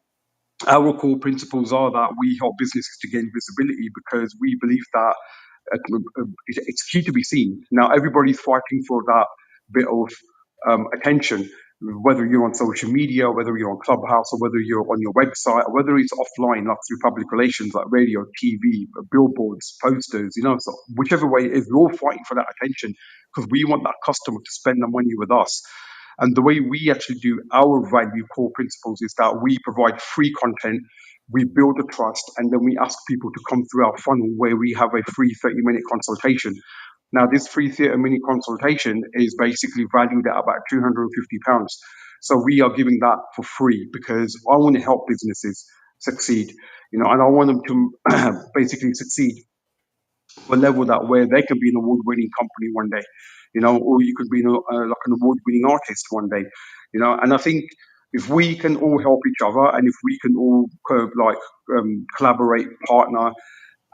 our core principles are that we help businesses to gain visibility because we believe that it's key to be seen. Now, everybody's fighting for that bit of attention, whether you're on social media, whether you're on Clubhouse, or whether you're on your website, or whether it's offline, like through public relations, like radio, TV, billboards, posters, so whichever way it is, we're all fighting for that attention because we want that customer to spend the money with us. And the way we actually do our value core principles is that we provide free content, we build the trust, and then we ask people to come through our funnel where we have a free 30-minute consultation. Now, this free 30-minute consultation is basically valued at about £250. So we are giving that for free because I want to help businesses succeed, and I want them to basically succeed to a level that where they can be an award-winning company one day, or you could be like an award-winning artist one day, And I think if we can all help each other and if we can all collaborate, partner,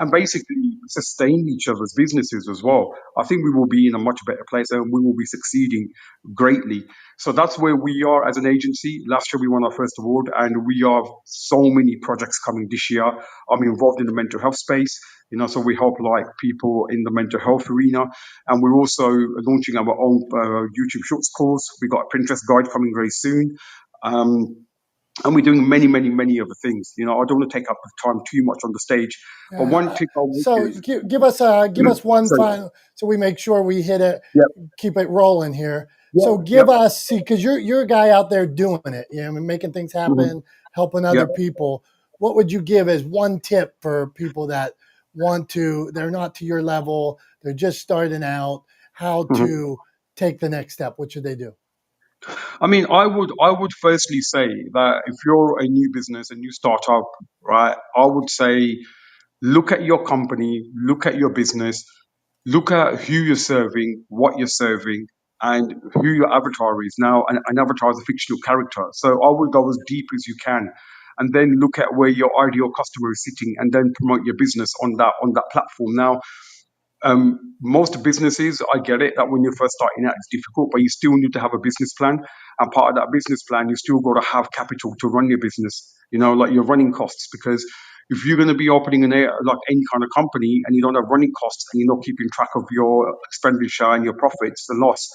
and basically sustain each other's businesses as well, I think we will be in a much better place and we will be succeeding greatly. So that's where we are as an agency. Last year we won our first award, and we have so many projects coming this year. I'm involved in the mental health space, so we help like people in the mental health arena, and we're also launching our own YouTube Shorts course. We got a Pinterest guide coming very soon. And we're doing many, many, many other things. I don't want to take up time too much on the stage, but one tip I would So give. give us one Sorry. final, so we make sure we hit it, Yep. keep it rolling here. Yep. So give us, see, because you're a guy out there doing it, making things Mm-hmm. happen, helping other people. What would you give as one tip for people that they're not to your level, they're just starting out, how Mm-hmm. to take the next step? What should they do? I mean, I would firstly say that if you're a new business, a new startup, right, I would say look at your company, look at your business, look at who you're serving, what you're serving, and who your avatar is. Now, an avatar is a fictional character, so I would go as deep as you can, and then look at where your ideal customer is sitting, and then promote your business on that platform. Now, most businesses, I get it that when you're first starting out, it's difficult, but you still need to have a business plan. And part of that business plan, you still got to have capital to run your business, like your running costs. Because if you're going to be opening like any kind of company and you don't have running costs and you're not keeping track of your expenditure and your profits, the loss,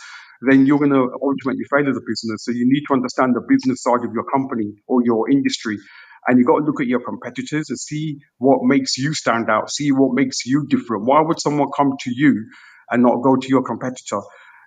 then you're going to ultimately fail as a business. So you need to understand the business side of your company or your industry, and you got to look at your competitors and see what makes you stand out, see what makes you different. Why would someone come to you and not go to your competitor?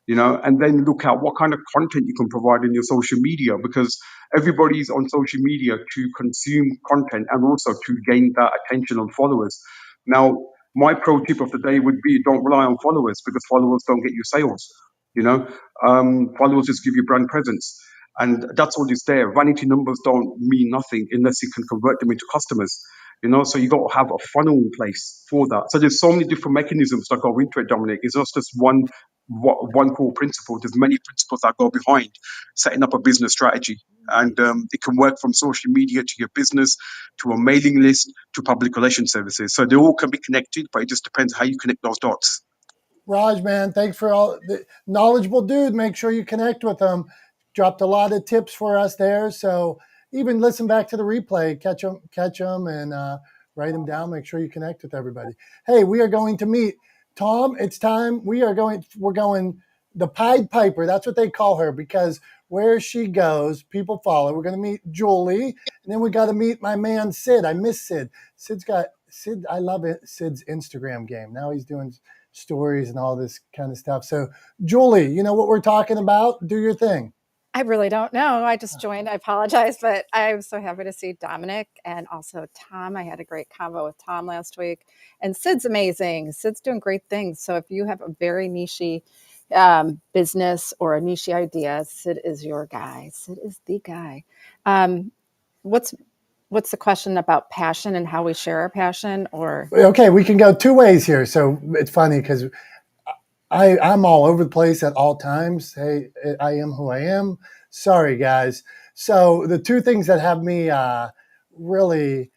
And then look at what kind of content you can provide in your social media, because everybody's on social media to consume content and also to gain that attention on followers. Now, my pro tip of the day would be don't rely on followers, because followers don't get you sales. Followers just give you brand presence. And that's all is there. Vanity numbers don't mean nothing unless you can convert them into customers. So you got to have a funnel in place for that. So there's so many different mechanisms that go into it, Dominic. It's not just one core principle. There's many principles that go behind setting up a business strategy, and it can work from social media to your business, to a mailing list, to public relations services. So they all can be connected, but it just depends how you connect those dots. Raj, man, thanks for all the knowledgeable dude. Make sure you connect with him. Dropped a lot of tips for us there. So even listen back to the replay, catch them, and write them down. Make sure you connect with everybody. Hey, we are going to meet Tom. It's time. We're going the Pied Piper. That's what they call her, because where she goes, people follow. We're going to meet Julie, and then we got to meet my man Sid. I miss Sid. Sid. I love it. Sid's Instagram game. Now he's doing stories and all this kind of stuff. So, Julie, you know what we're talking about? Do your thing. I really don't know. I just joined. I apologize, but I'm so happy to see Dominic and also Tom. I had a great convo with Tom last week, and Sid's amazing. Sid's doing great things. So if you have a very niche business or a niche idea, Sid is your guy. Sid is the guy. What's the question about passion and how we share our passion? Or okay, we can go two ways here. So it's funny because I'm all over the place at all times. Hey, I am who I am. Sorry, guys. So the two things that have me really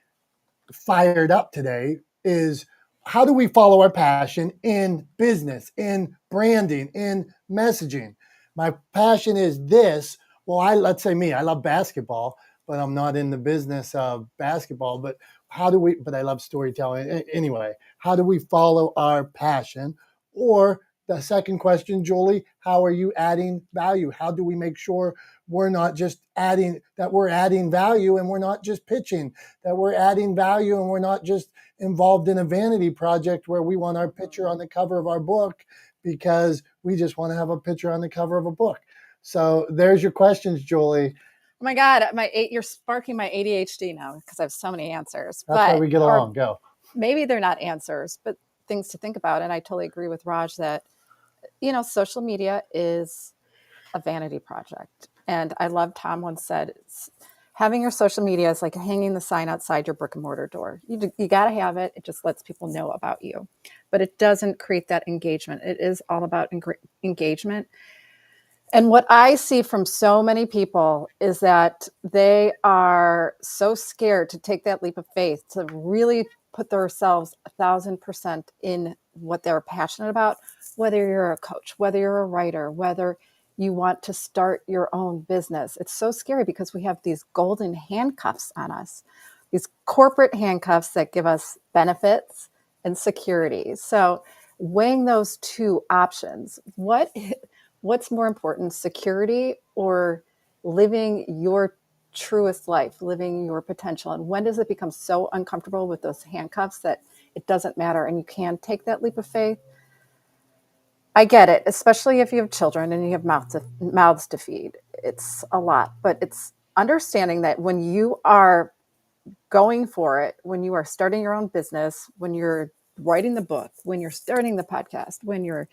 fired up today is how do we follow our passion in business, in branding, in messaging? My passion is this. Well, let's say me, I love basketball, but I'm not in the business of basketball. But but I love storytelling. Anyway, how do we follow our passion? Or the second question, Julie, how are you adding value? How do we make sure we're not just we're adding value and we're not just pitching, that we're adding value and we're not just involved in a vanity project where we want our picture on the cover of our book because we just want to have a picture on the cover of a book. So there's your questions, Julie. Oh my God, you're sparking my ADHD now because I have so many answers. That's why we get along. Go. Maybe they're not answers, but things to think about. And I totally agree with Raj that, social media is a vanity project. And I love Tom once said, having your social media is like hanging the sign outside your brick and mortar door. You got to have it. It just lets people know about you, but it doesn't create that engagement. It is all about engagement. And what I see from so many people is that they are so scared to take that leap of faith, to really put themselves 1,000% in what they're passionate about, whether you're a coach, whether you're a writer, whether you want to start your own business. It's so scary because we have these golden handcuffs on us, these corporate handcuffs that give us benefits and security. So weighing those two options, what's more important, security or living your truest life, living your potential? And when does it become so uncomfortable with those handcuffs that it doesn't matter and you can take that leap of faith? I get it, especially if you have children and you have mouths to feed. It's a lot, but it's understanding that when you are going for it, when you are starting your own business, when you're writing the book, when you're starting the podcast, when you're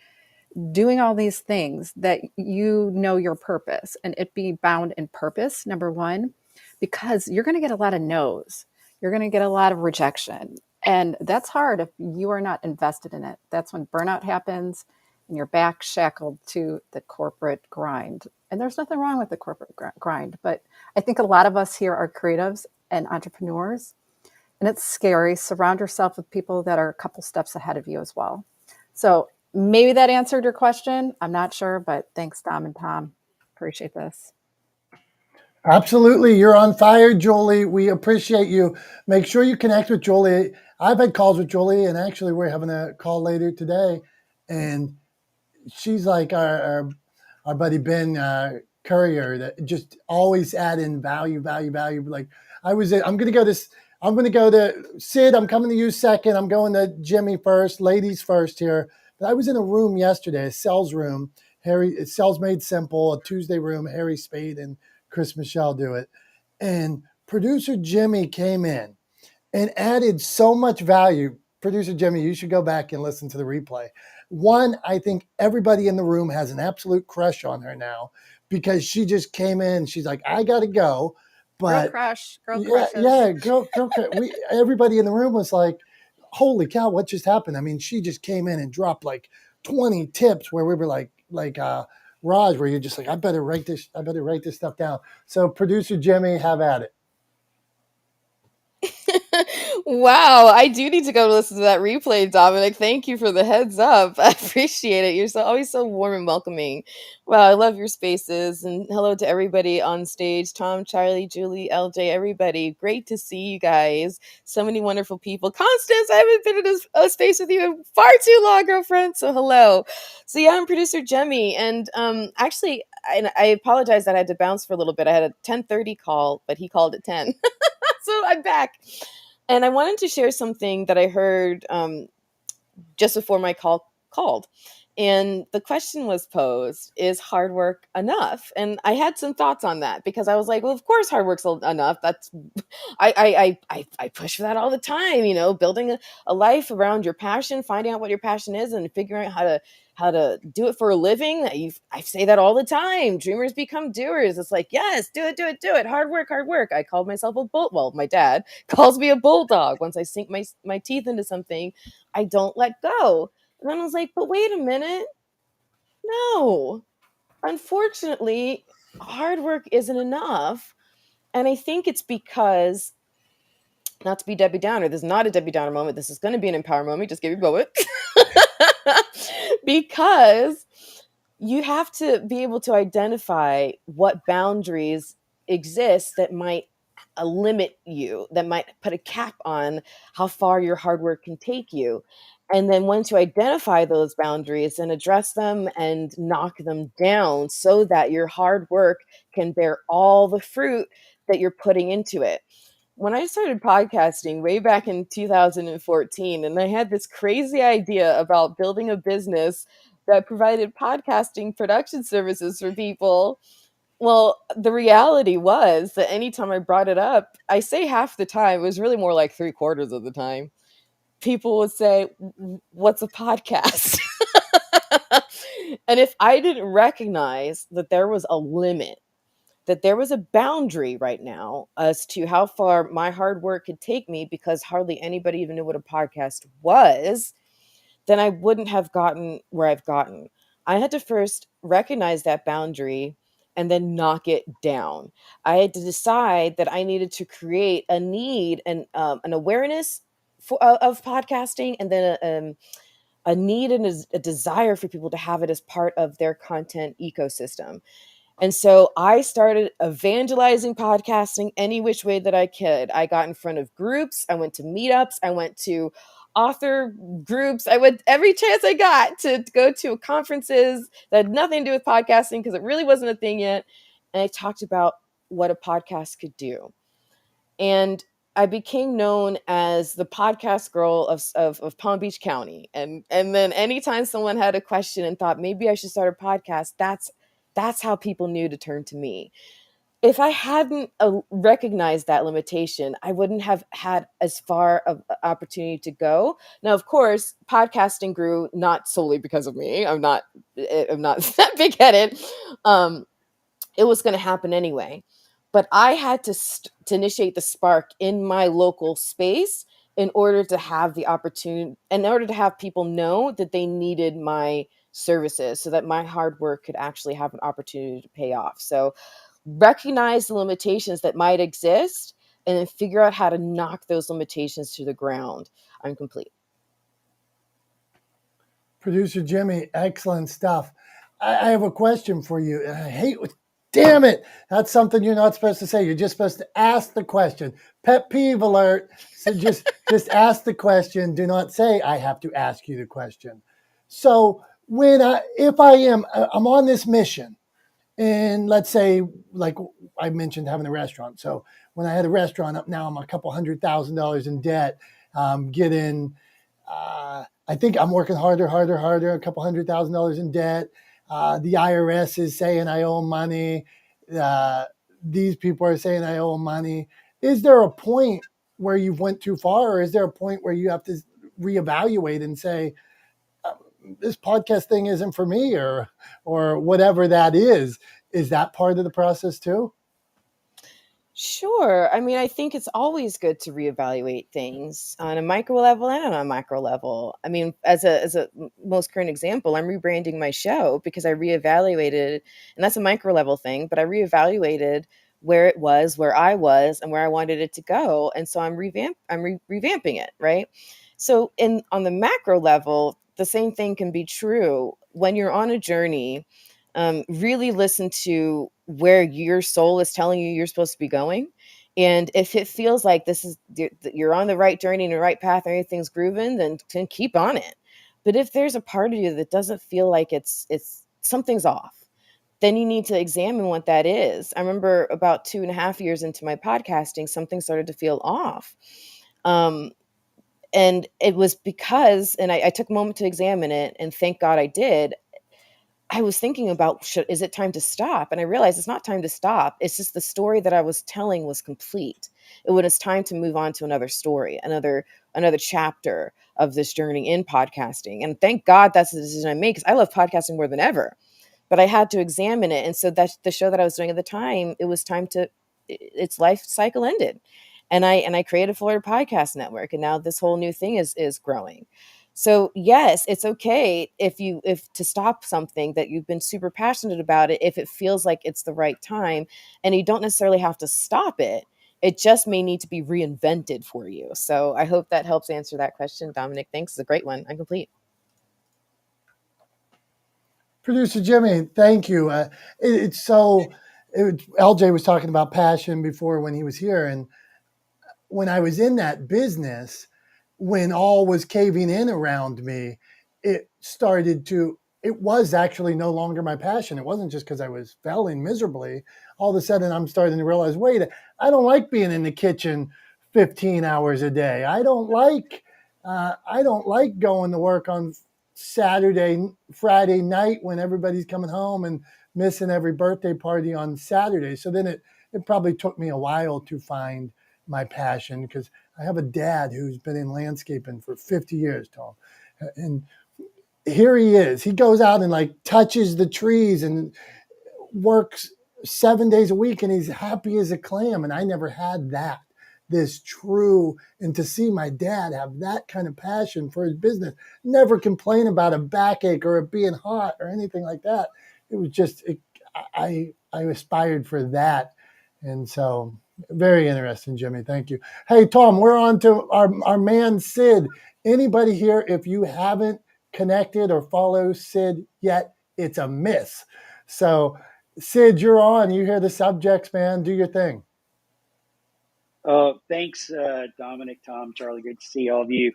doing all these things, that you know your purpose and it be bound in purpose, number one, because you're going to get a lot of no's. You're going to get a lot of rejection. And that's hard if you are not invested in it. That's when burnout happens and you're back shackled to the corporate grind. And there's nothing wrong with the corporate grind. But I think a lot of us here are creatives and entrepreneurs. And it's scary. Surround yourself with people that are a couple steps ahead of you as well. So maybe that answered your question. I'm not sure, but thanks, Dom and Tom. Appreciate this. Absolutely. You're on fire, Julie. We appreciate you. Make sure you connect with Julie. I've had calls with Julie, and actually we're having a call later today. And she's like our buddy Ben Courier that just always add in value. Like I'm going to go to Sid. I'm coming to you second. I'm going to Jimmy first, ladies first here. But I was in a room yesterday, a sales room. Sales Made Simple, a Tuesday room. Harry Spade and Chris Michelle do it. And producer Jimmy came in and added so much value. Producer Jimmy, you should go back and listen to the replay. One, I think everybody in the room has an absolute crush on her now because she just came in. She's like, I got to go. But Girl crushes. Everybody in the room was like, holy cow, what just happened? I mean, she just came in and dropped like 20 tips where we were like Raj, where you're just like, I better write this stuff down. So producer Jimmy, have at it. Wow, I do need to go listen to that replay, Dominic. Thank you for the heads up. I appreciate it. You're always so warm and welcoming. Wow, I love your spaces. And hello to everybody on stage. Tom, Charlie, Julie, LJ, everybody. Great to see you guys. So many wonderful people. Constance, I haven't been in a space with you in far too long, girlfriend. So hello. So yeah, I'm producer Jemmy. And actually, I apologize that I had to bounce for a little bit. I had a 10:30 call, but he called at 10. So I'm back. And I wanted to share something that I heard just before my called. And the question was posed, is hard work enough? And I had some thoughts on that because I was like, well, of course hard work's enough. That's I push for that all the time, building a life around your passion, finding out what your passion is and figuring out how to do it for a living. I say that all the time. Dreamers become doers. It's like, yes, do it. Hard work. I called myself a bull. Well, my dad calls me a bulldog. Once I sink my teeth into something, I don't let go. And then I was like, but wait a minute. No, unfortunately, hard work isn't enough. And I think it's because, not to be Debbie Downer, this is not a Debbie Downer moment. This is going to be an empower moment. Just give me a moment. Because you have to be able to identify what boundaries exist that might limit you, that might put a cap on how far your hard work can take you. And then once you identify those boundaries and address them and knock them down so that your hard work can bear all the fruit that you're putting into it. When I started podcasting way back in 2014, and I had this crazy idea about building a business that provided podcasting production services for people. Well, the reality was that anytime I brought it up, I say half the time, it was really more like 3/4 of the time, people would say, "What's a podcast?" And if I didn't recognize that there was a limit, that there was a boundary right now as to how far my hard work could take me, because hardly anybody even knew what a podcast was, then I wouldn't have gotten where I've gotten. I had to first recognize that boundary and then knock it down. I had to decide that I needed to create a need and an awareness of podcasting, and then a need and a desire for people to have it as part of their content ecosystem. And so I started evangelizing podcasting any which way that I could. I got in front of groups, I went to meetups, I went to author groups, I went every chance I got to go to conferences that had nothing to do with podcasting because it really wasn't a thing yet. And I talked about what a podcast could do. And I became known as the podcast girl of Palm Beach County. And then anytime someone had a question and thought maybe I should start a podcast, that's how people knew to turn to me. If I hadn't recognized that limitation, I wouldn't have had as far of opportunity to go. Now, of course, podcasting grew not solely because of me. I'm not that big headed. It was going to happen anyway. But I had to initiate the spark in my local space in order to have the opportunity, in order to have people know that they needed my services so that my hard work could actually have an opportunity to pay off. So recognize the limitations that might exist and then figure out how to knock those limitations to the ground. I'm complete. Producer Jimmy, excellent stuff. I have a question for you. I hate, damn it. That's something you're not supposed to say. You're just supposed to ask the question. Pet peeve alert. So just ask the question. Do not say, I have to ask you the question. So if I'm on this mission, and let's say, like I mentioned, having a restaurant. So when I had a restaurant up now, I'm a couple $100,000 in debt, getting, I think I'm working harder, a couple $100,000 in debt. The IRS is saying I owe money. These people are saying I owe money. Is there a point where you've went too far, or is there a point where you have to reevaluate and say, this podcast thing isn't for me, or whatever that is? Is that part of the process too? Sure. I mean, I think it's always good to reevaluate things on a micro level and on a macro level. I mean, as a most current example, I'm rebranding my show because I reevaluated, and that's a micro level thing, but I reevaluated where it was, where I was, and where I wanted it to go, and so I'm revamping it, right? So in on the macro level, the same thing can be true when you're on a journey. Really listen to where your soul is telling you you're supposed to be going. And if it feels like you're on the right journey and the right path, and everything's grooving, then keep on it. But if there's a part of you that doesn't feel like it's something's off, then you need to examine what that is. I remember about 2.5 years into my podcasting, something started to feel off. Um, and it was because, and I took a moment to examine it, and thank God I did. I was thinking about, is it time to stop? And I realized it's not time to stop. It's just the story that I was telling was complete. It was time to move on to another story, another chapter of this journey in podcasting. And thank God that's the decision I made, because I love podcasting more than ever. But I had to examine it. And so that's the show that I was doing at the time. It was time to, its life cycle ended. And I created Florida Podcast Network. And now this whole new thing is growing. So yes, it's okay if to stop something that you've been super passionate about it, if it feels like it's the right time, and you don't necessarily have to stop it. It just may need to be reinvented for you. So I hope that helps answer that question, Dominic. Thanks. It's a great one. I'm complete. Producer Jimmy, thank you. LJ was talking about passion before when he was here, and when I was in that business, when all was caving in around me, it was actually no longer my passion. It wasn't just because I was failing miserably. All of a sudden, I'm starting to realize, wait, I don't like being in the kitchen 15 hours a day. I don't like going to work on Friday night when everybody's coming home and missing every birthday party on Saturday. So then it probably took me a while to find my passion, because I have a dad who's been in landscaping for 50 years, Tom. And here he is. He goes out and like touches the trees and works 7 days a week, and he's happy as a clam. And I never had that. And to see my dad have that kind of passion for his business, never complain about a backache or it being hot or anything like that. It was just, I aspired for that. And so very interesting, Jimmy. Thank you. Hey, Tom, we're on to our man, Sid. Anybody here, if you haven't connected or follow Sid yet, it's a miss. So Sid, you're on. You hear the subjects, man. Do your thing. Thanks, Dominic, Tom, Charlie. Great to see all of you.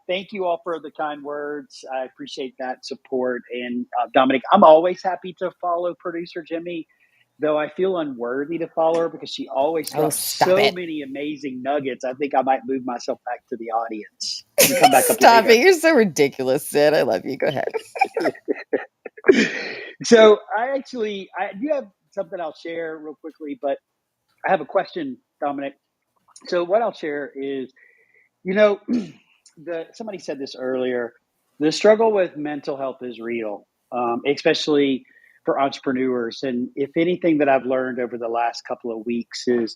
Thank you all for the kind words. I appreciate that support. And Dominic, I'm always happy to follow producer Jimmy, though I feel unworthy to follow her because she always drops so many amazing nuggets. I think I might move myself back to the audience and come back up Stop later. it. You're so ridiculous, Sid. I love you. Go ahead. So I do have something I'll share real quickly, but I have a question, Dominic. So what I'll share is, somebody said this earlier, the struggle with mental health is real, especially for entrepreneurs. And if anything that I've learned over the last couple of weeks is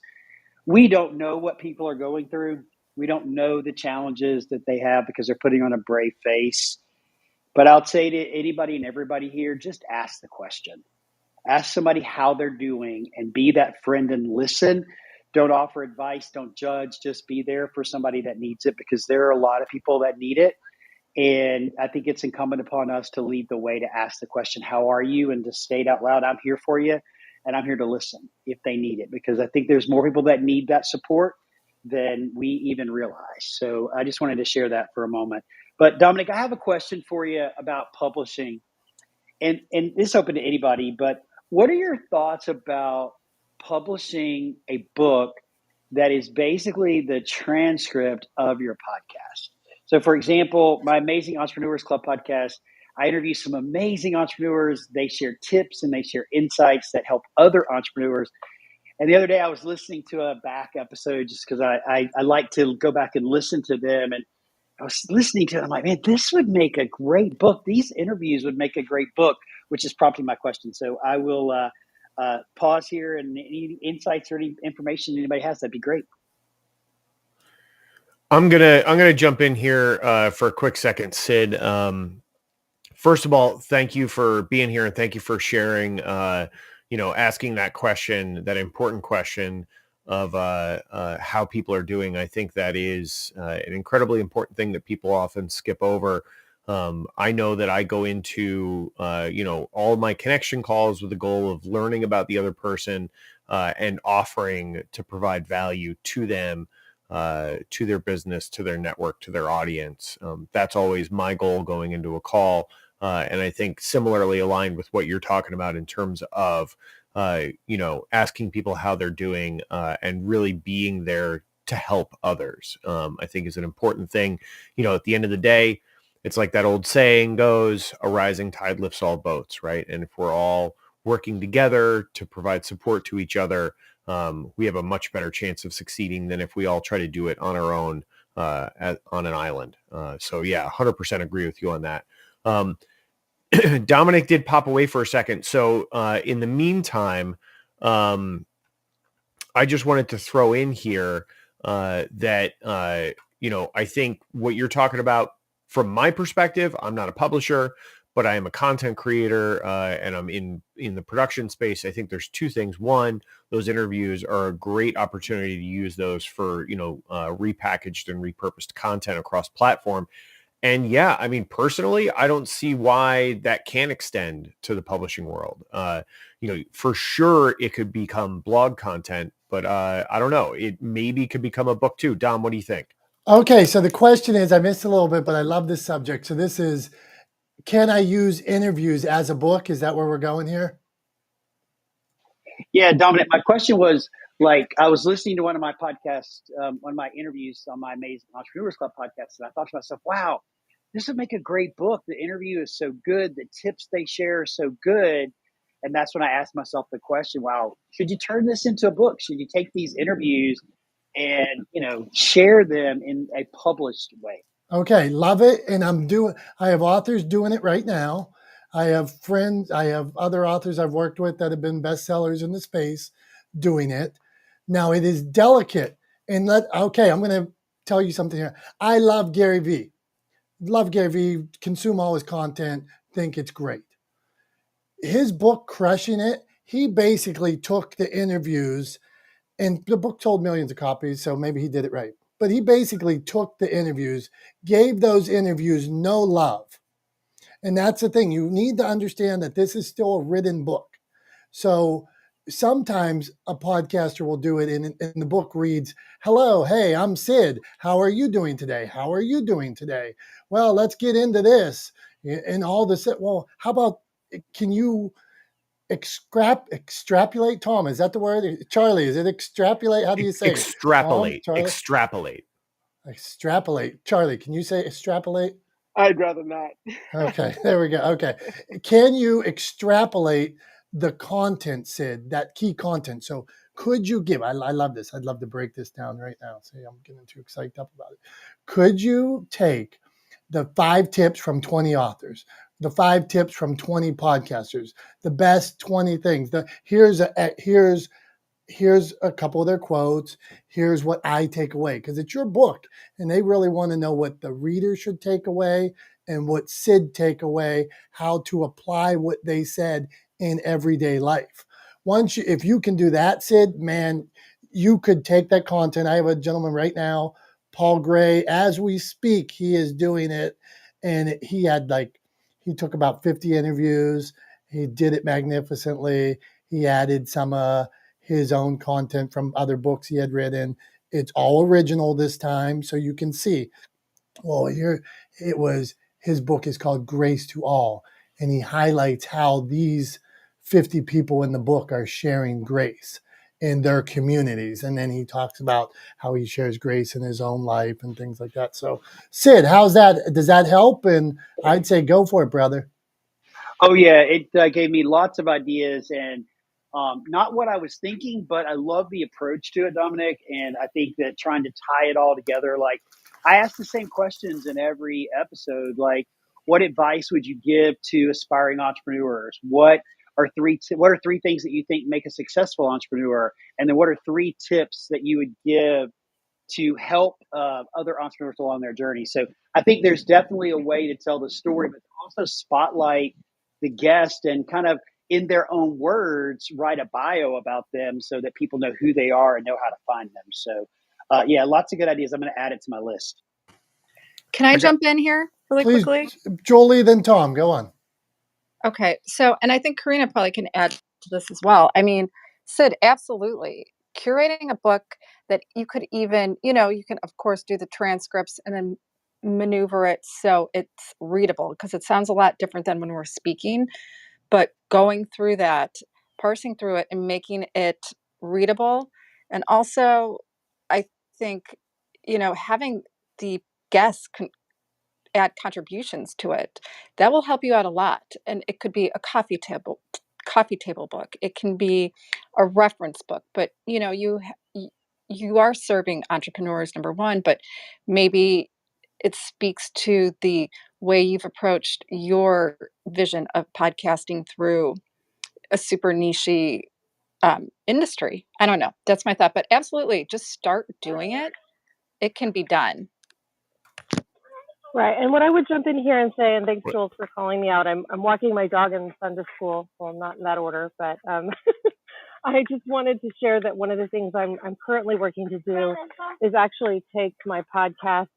we don't know what people are going through. We don't know the challenges that they have because they're putting on a brave face. But I'll say to anybody and everybody here, just ask the question. Ask somebody how they're doing and be that friend and listen. Don't offer advice. Don't judge. Just be there for somebody that needs it, because there are a lot of people that need it. And I think it's incumbent upon us to lead the way, to ask the question, how are you? And to state out loud, I'm here for you. And I'm here to listen if they need it, because I think there's more people that need that support than we even realize. So I just wanted to share that for a moment. But Dominic, I have a question for you about publishing. And this is open to anybody, but what are your thoughts about publishing a book that is basically the transcript of your podcast? So, for example, my Amazing Entrepreneurs Club podcast, I interview some amazing entrepreneurs. They share tips and they share insights that help other entrepreneurs. And the other day I was listening to a back episode just because I like to go back and listen to them. And I was listening to it. I'm like, man, this would make a great book. These interviews would make a great book, which is prompting my question. So I will pause here, and any insights or any information anybody has, that'd be great. I'm gonna jump in here for a quick second, Sid. First of all, thank you for being here, and thank you for sharing. Asking that question, that important question of how people are doing. I think that is an incredibly important thing that people often skip over. I know that I go into all of my connection calls with the goal of learning about the other person and offering to provide value to them, to their business, to their network, to their audience. That's always my goal going into a call. And I think similarly aligned with what you're talking about in terms of, asking people how they're doing and really being there to help others, I think is an important thing. At the end of the day, it's like that old saying goes, a rising tide lifts all boats, right? And if we're all working together to provide support to each other, we have a much better chance of succeeding than if we all try to do it on our own on an island. So yeah, 100% agree with you on that. Dominic did pop away for a second. So in the meantime, I just wanted to throw in here that, I think what you're talking about from my perspective, I'm not a publisher, but I am a content creator, and I'm in the production space. I think there's two things. One, those interviews are a great opportunity to use those for, repackaged and repurposed content across platform. And yeah, I mean, personally, I don't see why that can't extend to the publishing world. For sure it could become blog content, but I don't know. It maybe could become a book too. Dom, what do you think? Okay, so the question is, I missed a little bit, but I love this subject. So this is, can I use interviews as a book? Is that where we're going here? Yeah, Dominic, my question was like, I was listening to one of my podcasts, one of my interviews on my Amazing Entrepreneurs Club podcast, and I thought to myself, wow, this would make a great book. The interview is so good. The tips they share are so good. And that's when I asked myself the question, wow, should you turn this into a book? Should you take these interviews and, share them in a published way? Okay, love it. And I have authors doing it right now. I have friends, I have other authors I've worked with that have been bestsellers in the space doing it. Now it is delicate. And I'm going to tell you something here. I love Gary Vee. Love Gary Vee, consume all his content, think it's great. His book, Crushing It, he basically took the interviews, and the book sold millions of copies, so maybe he did it right. But he basically took the interviews, gave those interviews no love. And that's the thing. You need to understand that this is still a written book. So sometimes a podcaster will do it, and the book reads, "Hello, hey, I'm Sid. How are you doing today? How are you doing today? Well, let's get into this." And all this. Well, how about, can you extrapolate? Tom, is that the word? Charlie, is it extrapolate? How do you say it? Tom, Extrapolate. Charlie? Extrapolate. Extrapolate. Charlie, can you say extrapolate? I'd rather not. Okay, there we go. Okay. Can you extrapolate the content, Sid, that key content? So could you give, I love this. I'd love to break this down right now. See, I'm getting too excited up about it. Could you take the 5 tips from 20 authors, the 5 tips from 20 podcasters, the best 20 things, here's a couple of their quotes. Here's what I take away, because it's your book and they really want to know what the reader should take away and what Sid take away, how to apply what they said in everyday life. If you can do that, Sid, man, you could take that content. I have a gentleman right now, Paul Gray, as we speak, he is doing it. And he took about 50 interviews. He did it magnificently. He added some, his own content from other books he had written. It's all original this time, so you can see. Well, here it was. His book is called Grace to All, and he highlights how these 50 people in the book are sharing grace in their communities. And then he talks about how he shares grace in his own life and things like that. So, Sid, how's that? Does that help? And I'd say go for it, brother. Oh yeah, it gave me lots of ideas and not what I was thinking, but I love the approach to it, Dominic. And I think that trying to tie it all together, like I ask the same questions in every episode, like what advice would you give to aspiring entrepreneurs? What are 3 things that you think make a successful entrepreneur? And then what are 3 tips that you would give to help other entrepreneurs along their journey? So I think there's definitely a way to tell the story, but also spotlight the guest and kind of in their own words write a bio about them so that people know who they are and know how to find them. So yeah, lots of good ideas. I'm going to add it to my list. Can I jump in here really Please, quickly? Jolie, then Tom, go on. Okay. So, and I think Karina probably can add to this as well. I mean, Sid, absolutely. Curating a book that you could even, you can, of course, do the transcripts and then maneuver it so it's readable, because it sounds a lot different than when we're speaking. But going through that, parsing through it and making it readable. And also, I think, having the guests add contributions to it, that will help you out a lot. And it could be a coffee table book. It can be a reference book, but you are serving entrepreneurs, number one, but maybe it speaks to the way you've approached your vision of podcasting through a super niche industry. I don't know. That's my thought, but absolutely, just start doing it. It can be done. Right. And what I would jump in here and say, and thanks, What- Jules, for calling me out. I'm walking my dog in Sunday school. Well, not in that order, but I just wanted to share that one of the things I'm currently working to do is actually take my podcast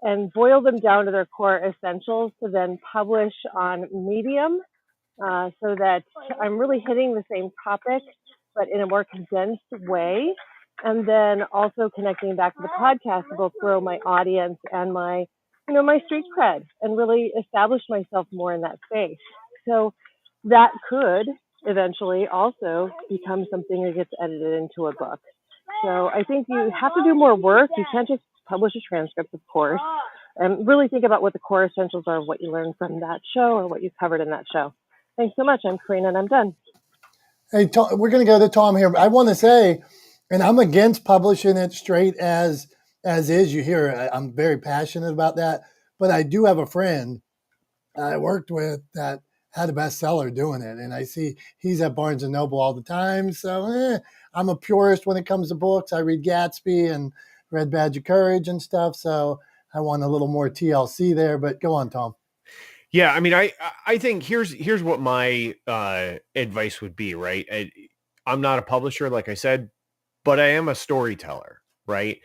and boil them down to their core essentials to then publish on Medium, so that I'm really hitting the same topic, but in a more condensed way. And then also connecting back to the podcast to both grow my audience and my, my street cred and really establish myself more in that space. So that could eventually also become something that gets edited into a book. So I think you have to do more work. You can't just publish a transcript, of course, and really think about what the core essentials are of what you learned from that show or what you covered in that show. Thanks so much. I'm Karina and I'm done. Hey, Tom, we're going to go to Tom here. I want to say, and I'm against publishing it straight as is. You hear, I'm very passionate about that. But I do have a friend I worked with that had a bestseller doing it, and I see he's at Barnes and Noble all the time. So I'm a purist when it comes to books. I read Gatsby and Red Badge of Courage and stuff. So I want a little more TLC there. But go on, Tom. Yeah, I mean, I think here's what my advice would be, right? I'm not a publisher, like I said, but I am a storyteller, right?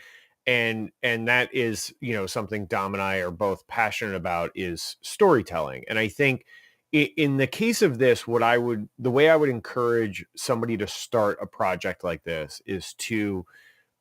And that is, something Dom and I are both passionate about is storytelling. And I think in the case of this, the way I would encourage somebody to start a project like this is to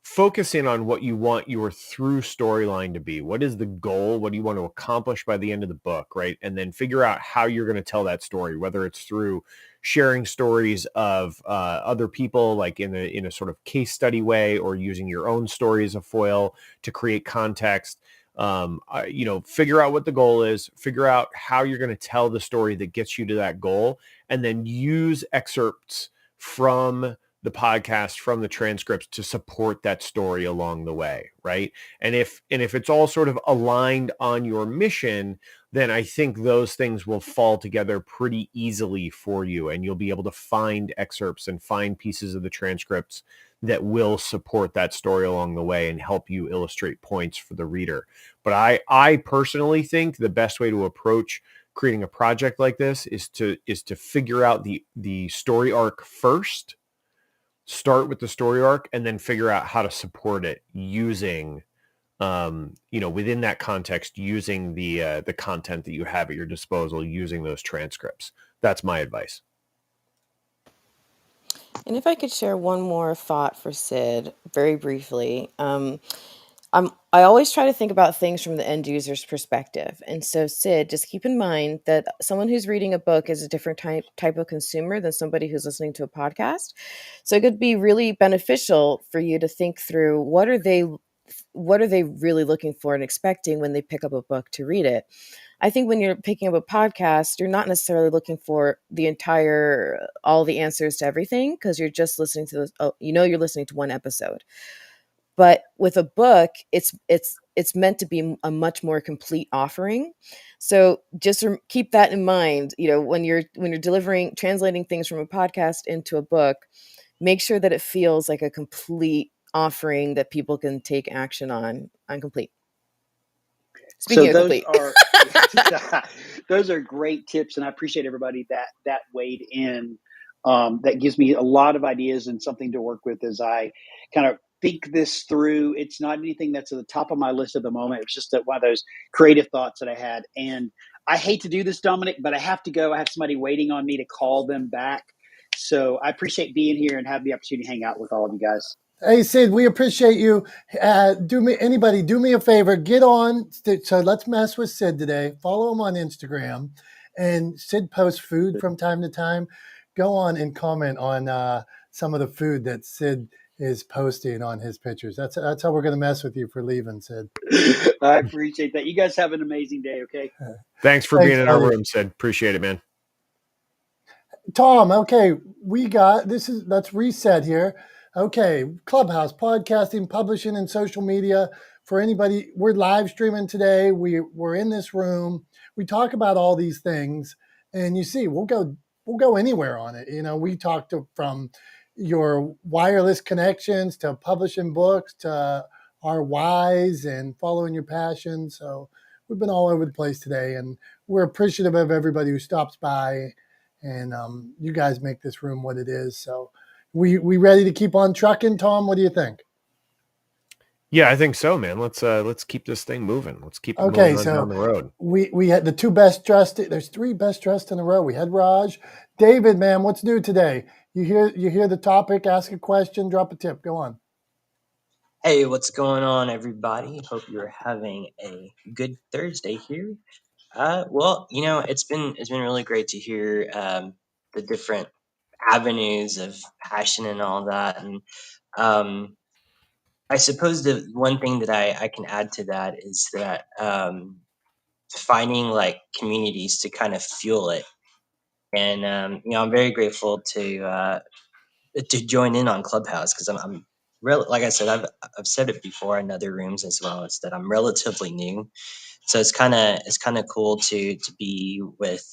focus in on what you want your through storyline to be. What is the goal? What do you want to accomplish by the end of the book, right? And then figure out how you're going to tell that story, whether it's through sharing stories of other people, like in a sort of case study way, or using your own story as a foil to create context. Figure out what the goal is, figure out how you're going to tell the story that gets you to that goal, and then use excerpts from the podcast, from the transcripts to support that story along the way, right? And if it's all sort of aligned on your mission, then I think those things will fall together pretty easily for you, and you'll be able to find excerpts and find pieces of the transcripts that will support that story along the way and help you illustrate points for the reader. But I personally think the best way to approach creating a project like this is to figure out the story arc first, start with the story arc, and then figure out how to support it using within that context, using the content that you have at your disposal, using those transcripts. That's my advice. And if I could share one more thought for Sid very briefly, I always try to think about things from the end user's perspective. And so, Sid, just keep in mind that someone who's reading a book is a different type of consumer than somebody who's listening to a podcast. So it could be really beneficial for you to think through what are they really looking for and expecting when they pick up a book to read it. I think when you're picking up a podcast, you're not necessarily looking for all the answers to everything, because you're just listening to you're listening to one episode. But with a book, it's meant to be a much more complete offering. So just keep that in mind. When you're translating things from a podcast into a book, make sure that it feels like a complete offering that people can take action on complete. Speaking of complete. Those are great tips, and I appreciate everybody that weighed in. That gives me a lot of ideas and something to work with as I kind of think this through. It's not anything that's at the top of my list at the moment. It's just one of those creative thoughts that I had. And I hate to do this, Dominic, but I have to go. I have somebody waiting on me to call them back. So I appreciate being here and have the opportunity to hang out with all of you guys. Hey, Sid, we appreciate you. Do me a favor. Get on. So let's mess with Sid today. Follow him on Instagram. And Sid posts food from time to time. Go on and comment on some of the food that Sid is posting on his pictures. That's how we're going to mess with you for leaving, Sid. I appreciate that. You guys have an amazing day, okay? Thanks for being in our room, Sid. Appreciate it, man. Tom, okay, let's reset here. Okay, Clubhouse, podcasting, publishing, and social media. For anybody, we're live streaming today. We're in this room. We talk about all these things, and you see, we'll go anywhere on it. We talked from your wireless connections to publishing books to our whys and following your passion. So we've been all over the place today, and we're appreciative of everybody who stops by, and you guys make this room what it is. So we ready to keep on trucking, Tom? What do you think? Yeah, I think so, man. Let's keep this thing moving. Let's keep it Okay, moving on down so the road. we had the two best dressed. There's three best dressed in a row. We had Raj, David. Man, what's new today? You hear the topic? Ask a question. Drop a tip. Go on. Hey, what's going on, everybody? Hope you're having a good Thursday here. Well, it's been really great to hear the different avenues of passion and all that, and um, I suppose the one thing that I can add to that is that finding like communities to kind of fuel it, and I'm very grateful to join in on Clubhouse because I'm real. Like I said, I've said it before in other rooms as well. It's that I'm relatively new, so it's kind of cool to be with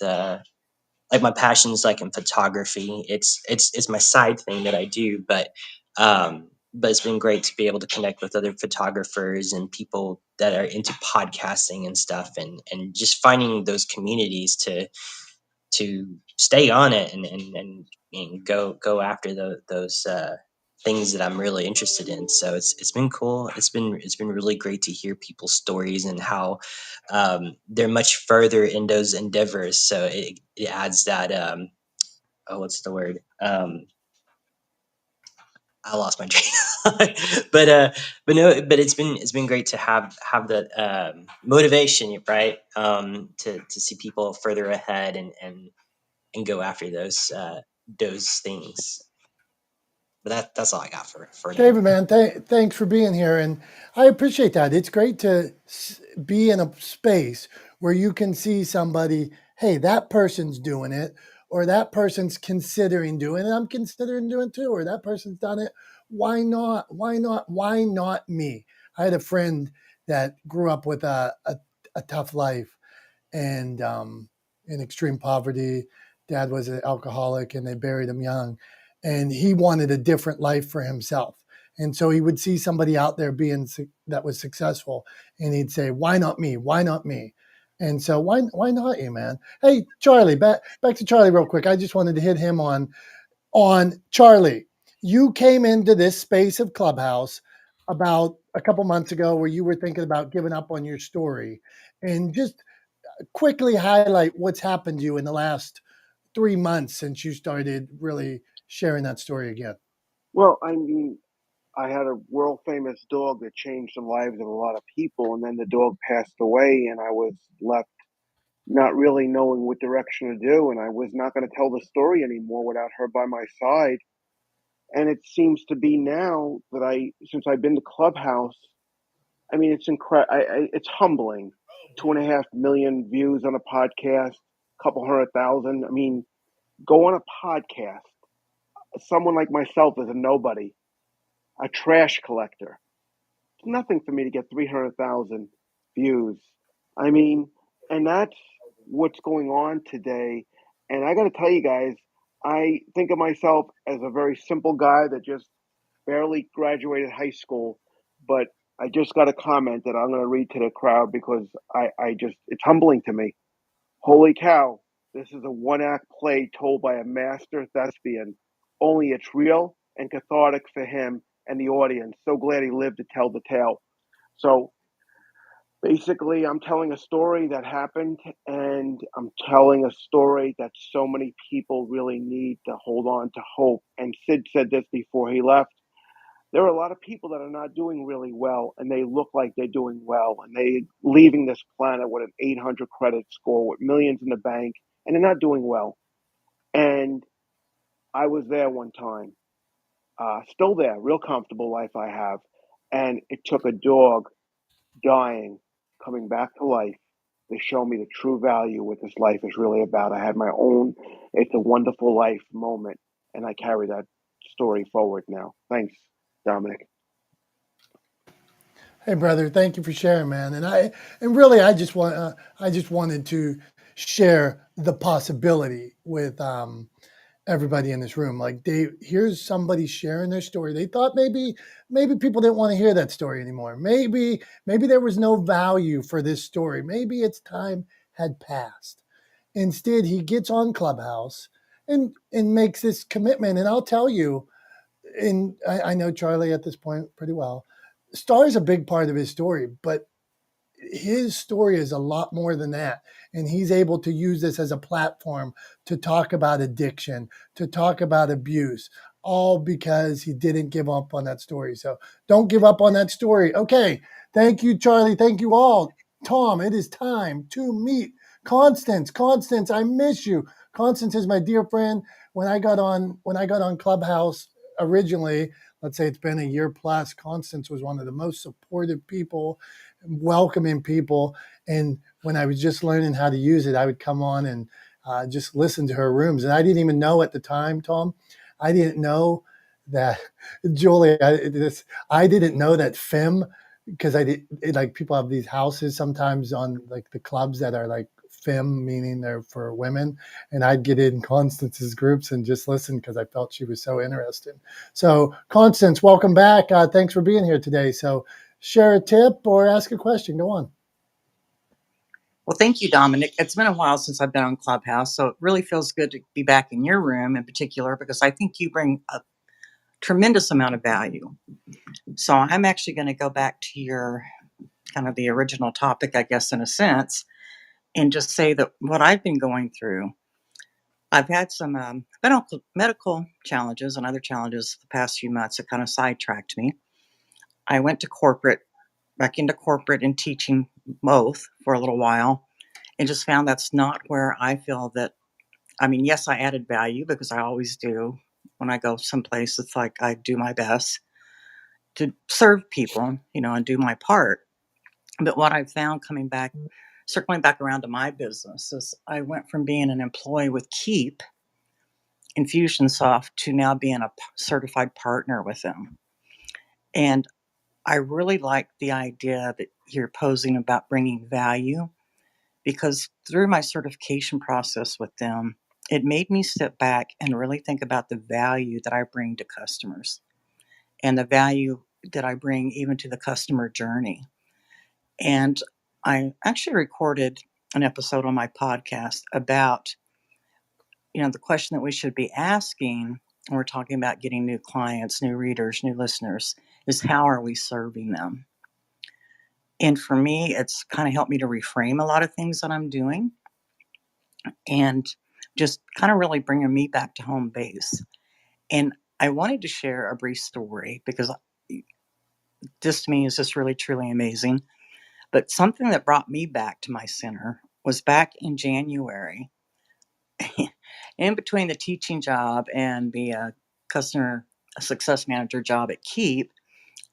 like my passions like in photography. It's my side thing that I do, but it's been great to be able to connect with other photographers and people that are into podcasting and stuff, and just finding those communities to stay on it and go after those things that I'm really interested in. So it's been cool. It's been really great to hear people's stories and how they're much further in those endeavors. So it adds that what's the word? I lost my train. But no, but it's been great to have that motivation, right? To see people further ahead and go after those things. But that's all I got for now. David, man, thanks for being here, and I appreciate that. It's great to be in a space where you can see somebody. Hey, that person's doing it, or that person's considering doing it. I'm considering doing it too, or that person's done it. Why not? Why not? Why not me? I had a friend that grew up with a tough life, and in extreme poverty. Dad was an alcoholic, and they buried him young. And he wanted a different life for himself. And so he would see somebody out there that was successful, and he'd say, "Why not me? Why not me?" And so why not you, man? Hey, Charlie, back to Charlie real quick. I just wanted to hit him on Charlie. You came into this space of Clubhouse about a couple months ago where you were thinking about giving up on your story, and just quickly highlight what's happened to you in the last 3 months since you started really sharing that story again. Well, I mean, I had a world famous dog that changed the lives of a lot of people, and then the dog passed away, and I was left not really knowing what direction to do, and I was not going to tell the story anymore without her by my side. And it seems to be now that since I've been to Clubhouse, I mean, it's incredible. It's humbling. 2.5 million views on a podcast, couple 100,000. I mean, go on a podcast. Someone like myself is a nobody, a trash collector. It's nothing for me to get 300,000 views. I mean, and that's what's going on today. And I got to tell you guys, I think of myself as a very simple guy that just barely graduated high school, but I just got a comment that I'm going to read to the crowd because it's humbling to me. Holy cow, this is a one act play told by a master thespian. Only it's real and cathartic for him and the audience. So glad he lived to tell the tale. So basically, I'm telling a story that happened, and I'm telling a story that so many people really need to hold on to hope. And Sid said this before he left. There are a lot of people that are not doing really well, and they look like they're doing well, and they leaving this planet with an 800 credit score with millions in the bank, and they're not doing well. And I was there one time, still there, real comfortable life I have, and it took a dog dying, coming back to life to show me the true value what this life is really about. I had my own "It's a Wonderful Life" moment, and I carry that story forward now. Thanks, Dominic. Hey, brother, thank you for sharing, man. And really, I just wanted to share the possibility with everybody in this room. Like, Dave, here's somebody sharing their story. They thought maybe people didn't want to hear that story anymore. Maybe there was no value for this story. Maybe its time had passed. Instead, he gets on Clubhouse and makes this commitment. And I'll tell you, and I know Charlie at this point pretty well. Star is a big part of his story, but his story is a lot more than that. And he's able to use this as a platform to talk about addiction, to talk about abuse, all because he didn't give up on that story. So don't give up on that story. Okay. Thank you, Charlie. Thank you all. Tom, it is time to meet Constance. Constance, I miss you. Constance is my dear friend. When I got on Clubhouse originally, let's say it's been a year plus, Constance was one of the most supportive people, welcoming people. And when I was just learning how to use it, I would come on and just listen to her rooms. And I didn't even know at the time, Tom, I didn't know that, Julie, I didn't know that femme, because like people have these houses sometimes on like the clubs that are like femme, meaning they're for women. And I'd get in Constance's groups and just listen because I felt she was so interesting. So Constance, welcome back. Thanks for being here today. So share a tip or ask a question. Go on. Well, thank you, Dominic. It's been a while since I've been on Clubhouse, so it really feels good to be back in your room in particular because I think you bring a tremendous amount of value. So I'm actually going to go back to your kind of the original topic, I guess, in a sense, and just say that what I've been going through, I've had some medical challenges and other challenges the past few months that kind of sidetracked me. I went to back into corporate and teaching both for a little while, and just found that's not where I feel that, I mean, yes, I added value because I always do. When I go someplace, it's like I do my best to serve people, and do my part. But what I've found circling back around to my business, is I went from being an employee with Keep Infusionsoft to now being a certified partner with them. And I really like the idea that you're posing about bringing value, because through my certification process with them, it made me step back and really think about the value that I bring to customers and the value that I bring even to the customer journey. And I actually recorded an episode on my podcast about, the question that we should be asking when we're talking about getting new clients, new readers, new listeners, is how are we serving them? And for me, it's kind of helped me to reframe a lot of things that I'm doing and just kind of really bringing me back to home base. And I wanted to share a brief story because this to me is just really, truly amazing. But something that brought me back to my center was back in January, in between the teaching job and the customer success manager job at Keep.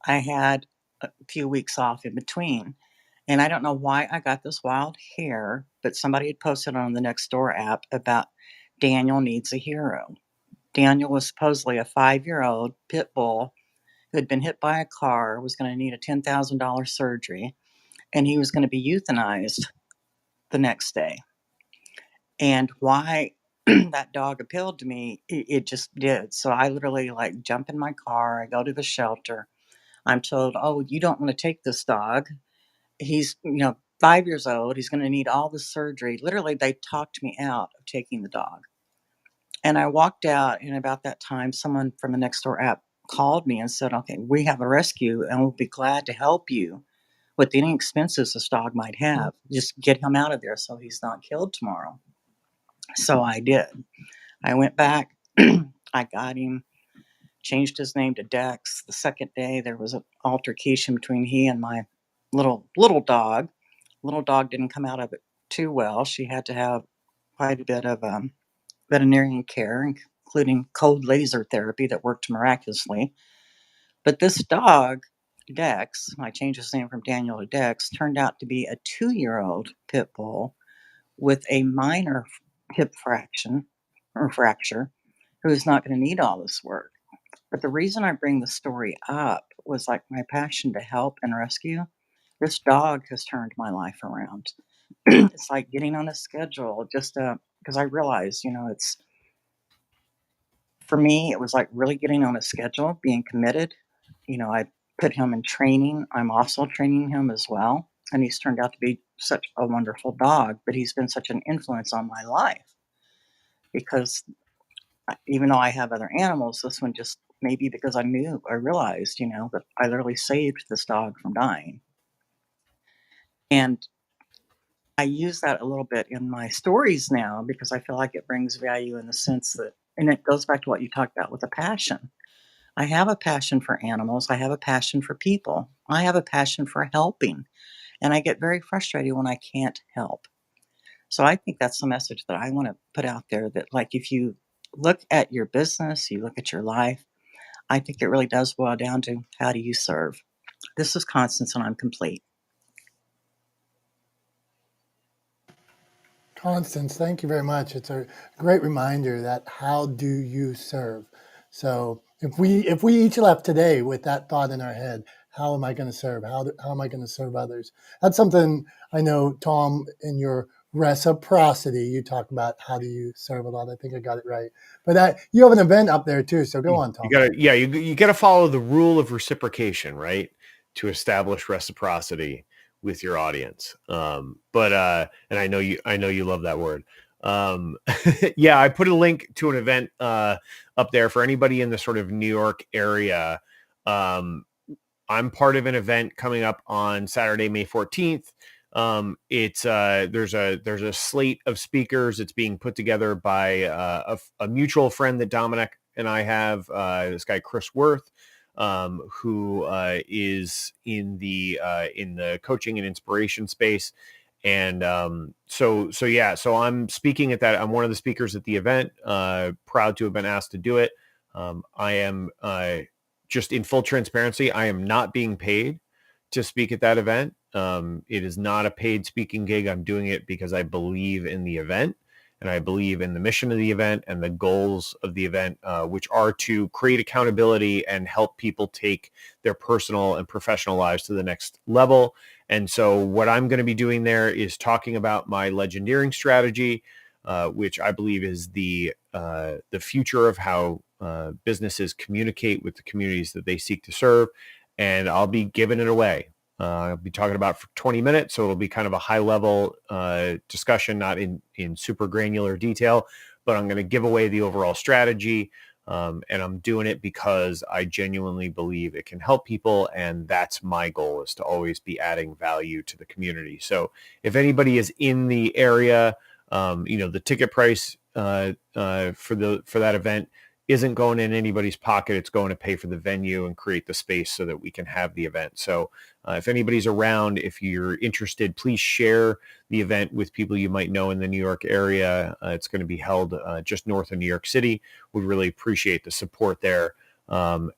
I had a few weeks off in between. And I don't know why I got this wild hair, but somebody had posted on the Nextdoor app about Daniel needs a hero. Daniel was supposedly a 5-year-old pit bull who had been hit by a car, was going to need a $10,000 surgery, and he was going to be euthanized the next day. And why that dog appealed to me, it just did. So I literally jump in my car, I go to the shelter. I'm told, oh, you don't want to take this dog. He's, 5 years old. He's going to need all the surgery. Literally, they talked me out of taking the dog. And I walked out, and about that time, someone from the Nextdoor app called me and said, okay, we have a rescue and we'll be glad to help you with any expenses this dog might have. Just get him out of there so he's not killed tomorrow. So I did. I went back, I got him, changed his name to Dex. The second day, there was an altercation between he and my little dog. Little dog didn't come out of it too well. She had to have quite a bit of veterinarian care, including cold laser therapy that worked miraculously. But this dog, Dex, I changed his name from Daniel to Dex, turned out to be a 2-year-old pit bull with a minor hip fracture, who is not going to need all this work. But the reason I bring the story up was my passion to help and rescue. This dog has turned my life around. It's like getting on a schedule just because I realize, For me, it was like really getting on a schedule, being committed. I put him in training. I'm also training him as well. And he's turned out to be such a wonderful dog, but he's been such an influence on my life because even though I have other animals, this one just maybe because I realized, that I literally saved this dog from dying. And I use that a little bit in my stories now because I feel like it brings value in the sense that, and it goes back to what you talked about with the passion. I have a passion for animals. I have a passion for people. I have a passion for helping. And I get very frustrated when I can't help. So I think that's the message that I want to put out there, that like if you look at your business, you look at your life, I think it really does boil down to how do you serve? This is Constance, and I'm complete. Constance, thank you very much. It's a great reminder that how do you serve? So if we each left today with that thought in our head, how am I going to serve? How am I going to serve others? That's something I know, Tom, in your reciprocity, you talk about how do you serve a lot. I think I got it right. But you have an event up there too. So go on, Tom. You gotta follow the rule of reciprocation, right, to establish reciprocity with your audience. And I know you love that word. Yeah, I put a link to an event up there for anybody in the sort of New York area. I'm part of an event coming up on Saturday, May 14th. It's there's a slate of speakers. It's being put together by a mutual friend that Dominic and I have, this guy Chris Worth, who is in the coaching and inspiration space. And so I'm speaking at that. I'm one of the speakers at the event. Proud to have been asked to do it. I am just in full transparency, I am not being paid to speak at that event. It is not a paid speaking gig. I'm doing it because I believe in the event and I believe in the mission of the event and the goals of the event, which are to create accountability and help people take their personal and professional lives to the next level. And so what I'm going to be doing there is talking about my legendeering strategy, which I believe is the future of how businesses communicate with the communities that they seek to serve. And I'll be giving it away. I'll be talking about it for 20 minutes. So it'll be kind of a high level discussion, not in super granular detail, but I'm going to give away the overall strategy. And I'm doing it because I genuinely believe it can help people. And that's my goal, is to always be adding value to the community. So if anybody is in the area, the ticket price for that event isn't going in anybody's pocket. It's going to pay for the venue and create the space so that we can have the event. So if anybody's around, if you're interested, please share the event with people you might know in the New York area. It's going to be held just north of New York City. We really appreciate the support there. And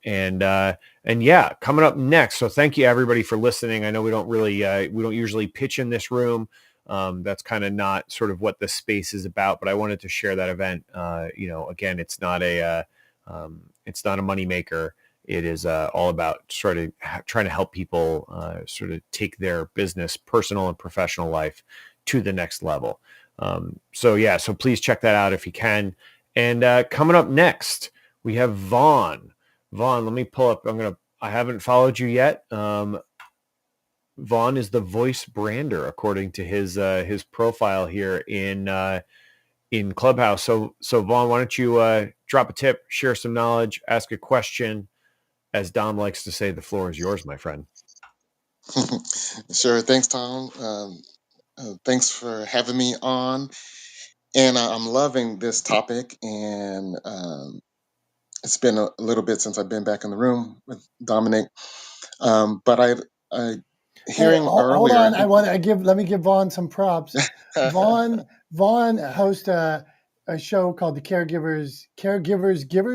yeah, coming up next. So thank you everybody for listening. I know we don't usually pitch in this room. That's kind of not sort of what the space is about, but I wanted to share that event. Again, it's not a moneymaker. It is all about trying to help people sort of take their business, personal and professional life to the next level. So please check that out if you can. And coming up next, we have Vaughn. Vaughn, let me pull up. I haven't followed you yet. Vaughn is the voice brander, according to his profile here in Clubhouse. So Vaughn, why don't you drop a tip, share some knowledge, ask a question? As Dom likes to say, the floor is yours, my friend. Sure. Thanks, Tom. Thanks for having me on. And I'm loving this topic. And it's been a little bit since I've been back in the room with Dominic. But I Hey, hearing hold earlier, I on. think. Let me give Vaughn some props. Vaughn hosts a show called the Caregivers Jar. Caregivers Give.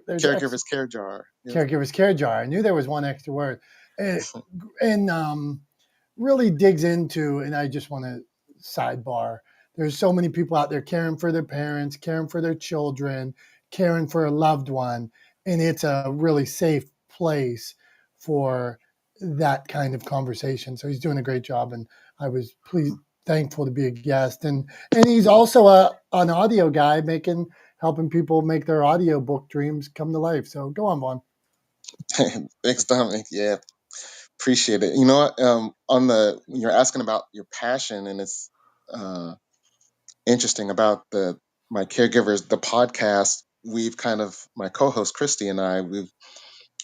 There's Caregivers Care Jar. Yes. Caregivers Care Jar. I knew there was one extra word. And really digs into, and I just want to sidebar. There's so many people out there caring for their parents, caring for their children, caring for a loved one, and it's a really safe place for that kind of conversation. So he's doing a great job, and I was thankful to be a guest. And he's also an audio guy making helping people make their audiobook dreams come to life. So go on, Vaughn. Thanks, Dominic. Yeah, appreciate it. You know what? On the you're asking about your passion, and it's uh, interesting about the my caregivers, the podcast. We've kind of my co-host Christy and I, we've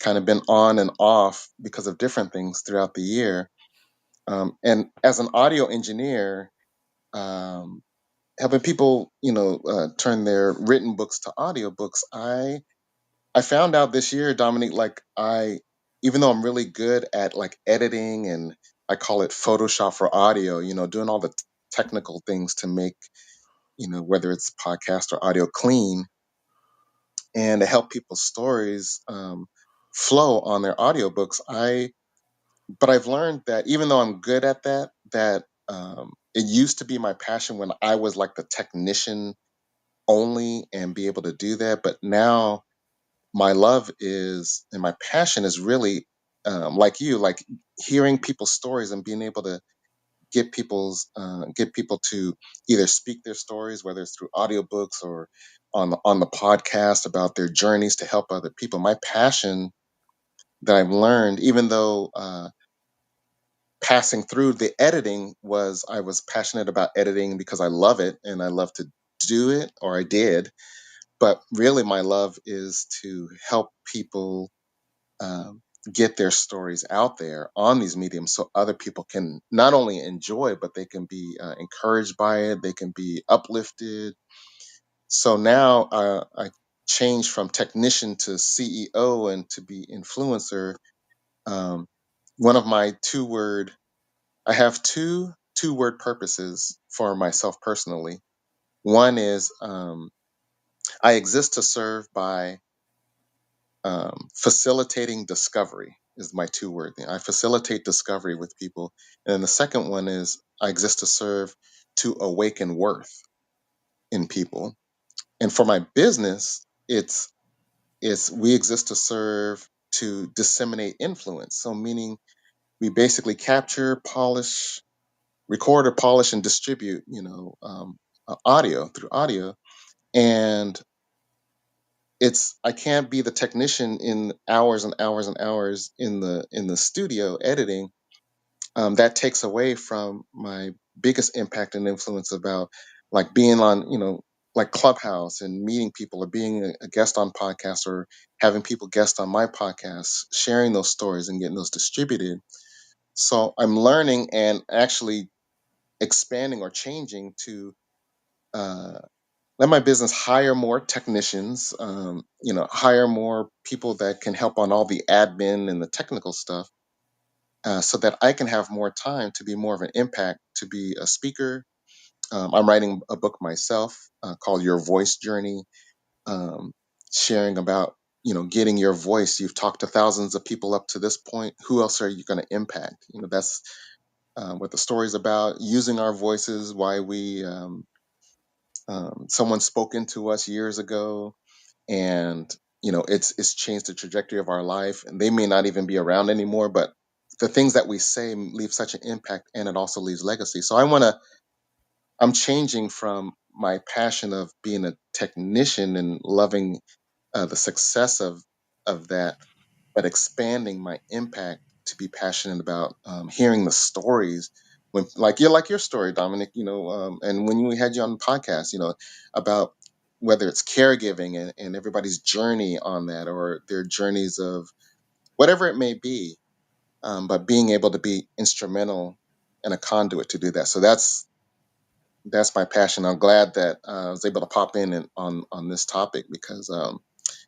kind of been on and off because of different things throughout the year. And as an audio engineer, um, helping people, turn their written books to audiobooks, I found out this year, Dominique, like even though I'm really good at like editing and I call it Photoshop for audio, doing all the technical things to make, whether it's podcast or audio clean and to help people's stories flow on their audiobooks. But I've learned that even though I'm good at that it used to be my passion when I was like the technician only and be able to do that. But now my love is and my passion is really like you, like hearing people's stories and being able to get people to either speak their stories, whether it's through audiobooks or on the podcast about their journeys to help other people. My passion that I've learned, even though passing through the editing was I was passionate about editing because I love it and I love to do it, or I did. But really, my love is to help people um, get their stories out there on these mediums so other people can not only enjoy, but they can be encouraged by it, they can be uplifted. So now I changed from technician to CEO and to be influencer. Um, one of my I have two word purposes for myself personally. One is I exist to serve by facilitating discovery is my two-word thing. I facilitate discovery with people. And then the second one is I exist to serve to awaken worth in people. And for my business, it's we exist to serve to disseminate influence. So meaning we basically capture, polish, record or polish and distribute, audio through audio. And it's I can't be the technician in hours and hours and hours in the studio editing. That takes away from my biggest impact and influence about like being on like Clubhouse and meeting people or being a guest on podcasts or having people guest on my podcast, sharing those stories and getting those distributed. So I'm learning and actually expanding or changing to uh, let my business hire more technicians, hire more people that can help on all the admin and the technical stuff, so that I can have more time to be more of an impact, to be a speaker. I'm writing a book myself called Your Voice Journey, um, sharing about getting your voice. You've talked to thousands of people up to this point. Who else are you going to impact? That's what the story's about. Using our voices, why we someone spoke into us years ago, and it's changed the trajectory of our life, and they may not even be around anymore, but the things that we say leave such an impact, and it also leaves legacy. So I'm changing from my passion of being a technician and loving the success of that, but expanding my impact to be passionate about hearing the stories when like your story, Dominic, and when we had you on the podcast, about whether it's caregiving and everybody's journey on that or their journeys of whatever it may be, but being able to be instrumental and a conduit to do that. So that's my passion. I'm glad that I was able to pop in and on this topic because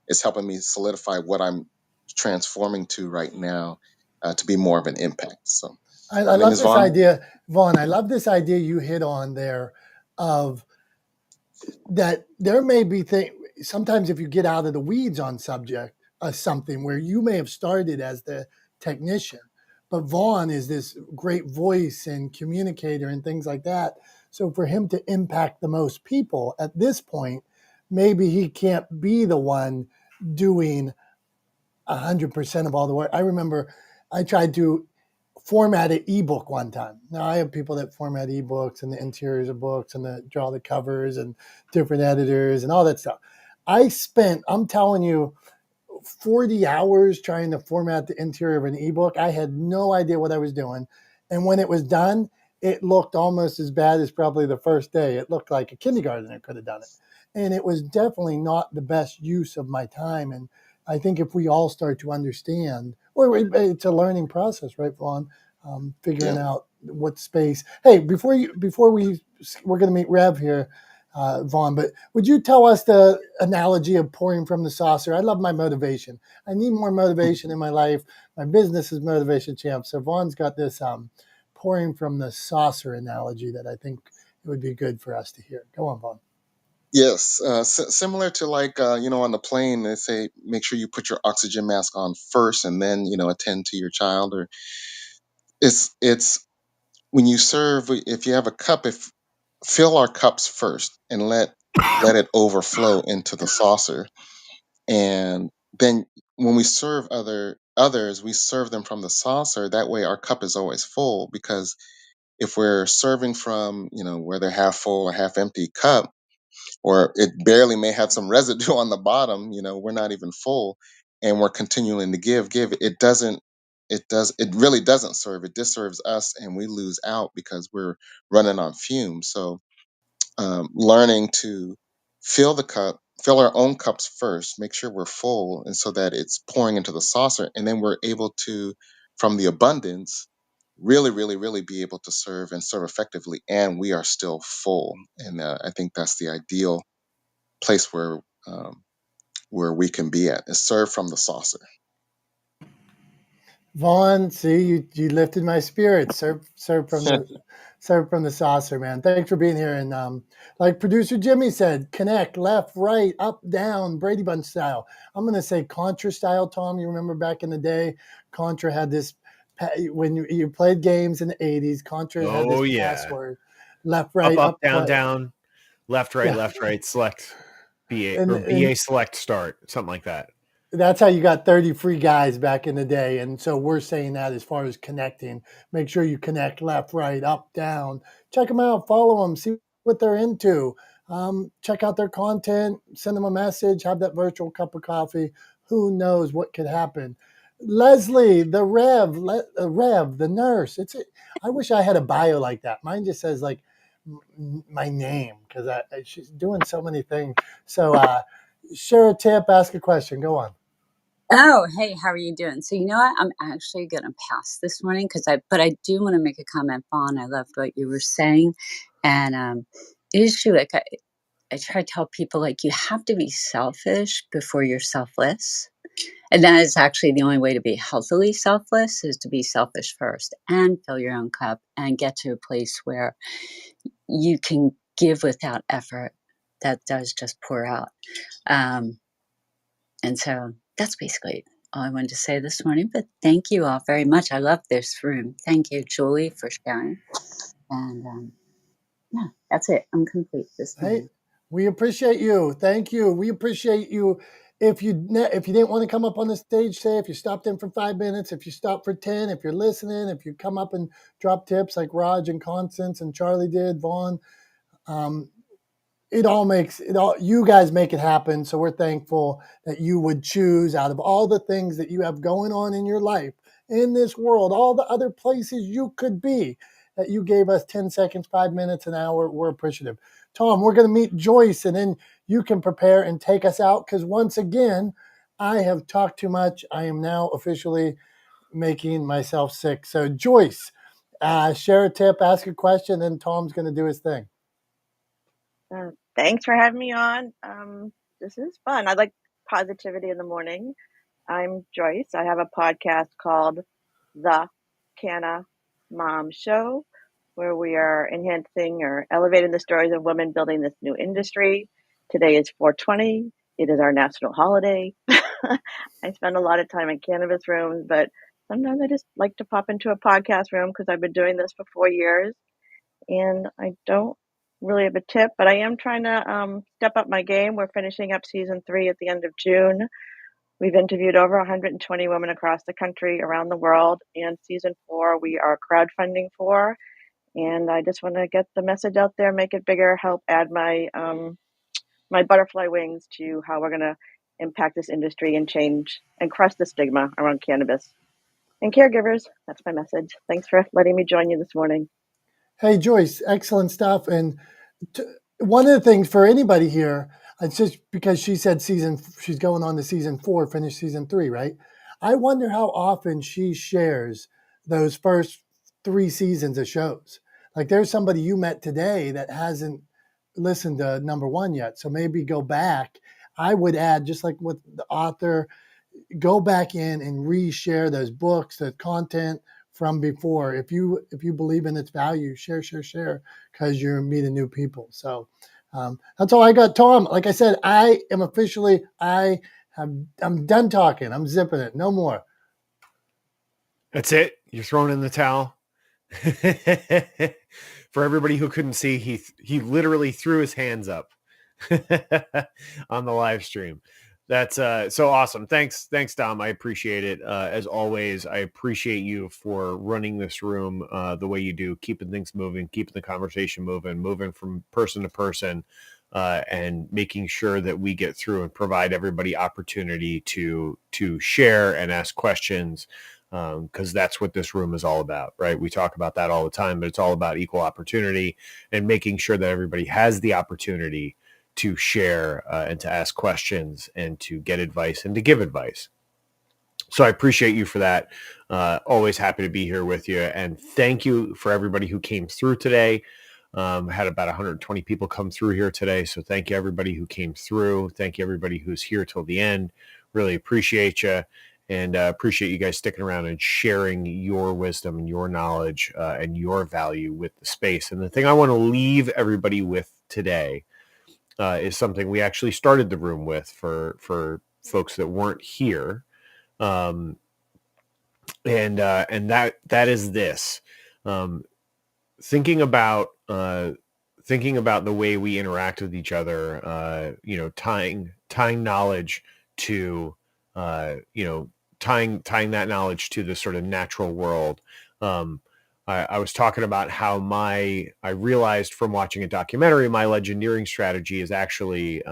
it's helping me solidify what I'm transforming to right now to be more of an impact. So I my name love is this Vaughn. idea, Vaughn. I love this idea you hit on there of that there may be things sometimes if you get out of the weeds on subject something where you may have started as the technician, but Vaughn is this great voice and communicator and things like that. So for him to impact the most people at this point, maybe he can't be the one doing 100% of all the work. I remember I tried to format an ebook one time. Now I have people that format ebooks and the interiors of books and the draw the covers and different editors and all that stuff. I spent, I'm telling you, 40 hours trying to format the interior of an ebook. I had no idea what I was doing. And when it was done, it looked almost as bad as probably the first day. It looked like a kindergartner could have done it. And it was definitely not the best use of my time. And I think if we all start to understand, or it's a learning process, right, Vaughn? Figuring Yeah. out what space. Hey, we're going to meet Rev here, Vaughn, but would you tell us the analogy of pouring from the saucer? I love my motivation. I need more motivation in my life. My business is Motivation Champ. So Vaughn's got this pouring from the saucer analogy that I think it would be good for us to hear. Go on, Vaughn. Yes, similar to like on the plane, they say make sure you put your oxygen mask on first, and then attend to your child. Or it's when you serve. If you have a cup, if fill our cups first, and let it overflow into the saucer, and then when we serve others, we serve them from the saucer. That way, our cup is always full. Because if we're serving from whether half full or half empty cup, or it barely may have some residue on the bottom, we're not even full, and we're continuing to give, it really doesn't serve, it disserves us, and we lose out because we're running on fumes. So learning to fill our own cups first, make sure we're full, and so that it's pouring into the saucer, and then we're able to, from the abundance, really, really, really be able to serve and serve effectively, and we are still full. And I think that's the ideal place where we can be at, is serve from the saucer. Vaughn, see, you lifted my spirits. Serve from the saucer, man. Thanks for being here. And like producer Jimmy said, connect left, right, up, down, Brady Bunch style. I'm gonna say Contra style. Tom, you remember back in the day, Contra had this. When you played games in the '80s, Contra had this Oh yeah. password: left, Up, right, up, up, down, play. down, Yeah, left, right, select BA, or and BA select start, something like that. that's how you got 30 free guys back in the day. And so we're saying that as far as connecting, make sure you connect left, right, up, down. Check them out, follow them, see what they're into. Check out their content, send them a message, have that virtual cup of coffee. Who knows what could happen? Leslie, Rev, the nurse. I wish I had a bio like that. Mine just says like my name because she's doing so many things. So share a tip, ask a question. Go on. Oh, hey, how are you doing? So you know what? I'm actually gonna pass this morning but I do want to make a comment, Vaughn. I loved what you were saying, and it is true. Like I try to tell people, like you have to be selfish before you're selfless, and that is actually the only way to be healthily selfless is to be selfish first and fill your own cup and get to a place where you can give without effort. That does just pour out. Um, And so that's basically all I wanted to say this morning. But thank you all very much. I love this room. Thank you, Julie, for sharing. And yeah, that's it. I'm complete this Hey, morning. we appreciate you. Thank you. We appreciate you. If you didn't want to come up on the stage, say if you stopped in for 5 minutes, if you stopped for 10, if you're listening, if you come up and drop tips like Raj and Constance and Charlie did, Vaughn. Um, you guys make it happen. So we're thankful that you would choose out of all the things that you have going on in your life, in this world, all the other places you could be, that you gave us 10 seconds, 5 minutes, an hour. We're appreciative. Tom, we're going to meet Joyce, and then you can prepare and take us out, because once again, I have talked too much. I am now officially making myself sick. So Joyce, share a tip, ask a question, and Tom's going to do his thing. Thanks for having me on. This is fun. I like positivity in the morning. I'm Joyce. I have a podcast called The Canna Mom Show, where we are enhancing or elevating the stories of women building this new industry. Today is 420. It is our national holiday. I spend a lot of time in cannabis rooms, but sometimes I just like to pop into a podcast room because I've been doing this for 4 years. And I don't really have a tip, but I am trying to step up my game. We're finishing up season 3 at the end of June. We've interviewed over 120 women across the country, around the world, and season 4 we are crowdfunding for. And I just want to get the message out there, make it bigger, help add my my butterfly wings to how we're going to impact this industry and change and crush the stigma around cannabis. And caregivers, that's my message. Thanks for letting me join you this morning. Hey, Joyce, excellent stuff. And one of the things for anybody here, it's just because she said she's going on to season 4, finish season 3, right? I wonder how often she shares those first 3 seasons of shows. Like there's somebody you met today that hasn't listened to number 1 yet. So maybe go back. I would add, just like with the author, go back in and reshare those books, the content from before. If you believe in its value, share, because you're meeting new people. So that's all I got. Tom, like I said, I'm done talking. I'm zipping it. No more. That's it. You're throwing in the towel. For everybody who couldn't see, he literally threw his hands up on the live stream. That's so awesome. Thanks, Dom. I appreciate it. As always, I appreciate you for running this room the way you do, keeping things moving, keeping the conversation moving from person to person, and making sure that we get through and provide everybody opportunity to share and ask questions. Because that's what this room is all about, right? We talk about that all the time, but it's all about equal opportunity and making sure that everybody has the opportunity to share and to ask questions and to get advice and to give advice. So I appreciate you for that. Always happy to be here with you. And thank you for everybody who came through today. Had about 120 people come through here today. So thank you, everybody who came through. Thank you, everybody who's here till the end. Really appreciate you. And appreciate you guys sticking around and sharing your wisdom and your knowledge and your value with the space. And the thing I want to leave everybody with today is something we actually started the room with for folks that weren't here. And that is this. Thinking about the way we interact with each other, tying knowledge to, tying that knowledge to the sort of natural world. I was talking about how I realized from watching a documentary, my legendeering strategy is actually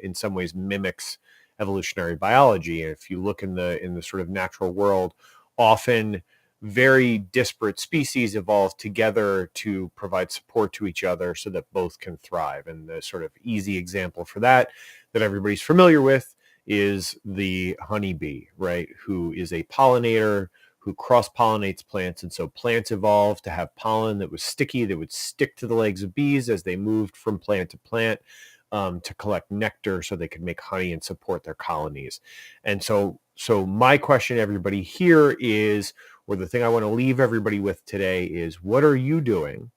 in some ways mimics evolutionary biology. And if you look in the sort of natural world, often very disparate species evolve together to provide support to each other so that both can thrive. And the sort of easy example for that everybody's familiar with is the honeybee, right? Who is a pollinator who cross-pollinates plants. And so plants evolved to have pollen that was sticky, that would stick to the legs of bees as they moved from plant to plant to collect nectar so they could make honey and support their colonies. And so my question to everybody here is, or the thing I want to leave everybody with today is, what are you doing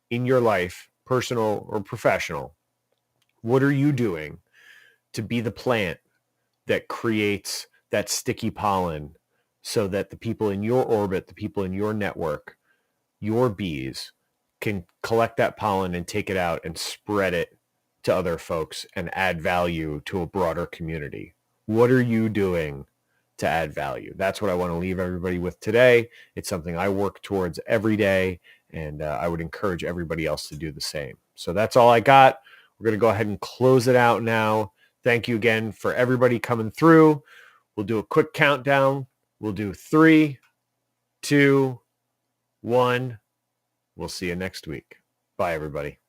in your life, personal or professional? What are you doing to be the plant that creates that sticky pollen so that the people in your orbit, the people in your network, your bees can collect that pollen and take it out and spread it to other folks and add value to a broader community? What are you doing to add value? That's what I want to leave everybody with today. It's something I work towards every day, and I would encourage everybody else to do the same. So that's all I got. We're going to go ahead and close it out now. Thank you again for everybody coming through. We'll do a quick countdown. We'll do 3, 2, 1. We'll see you next week. Bye, everybody.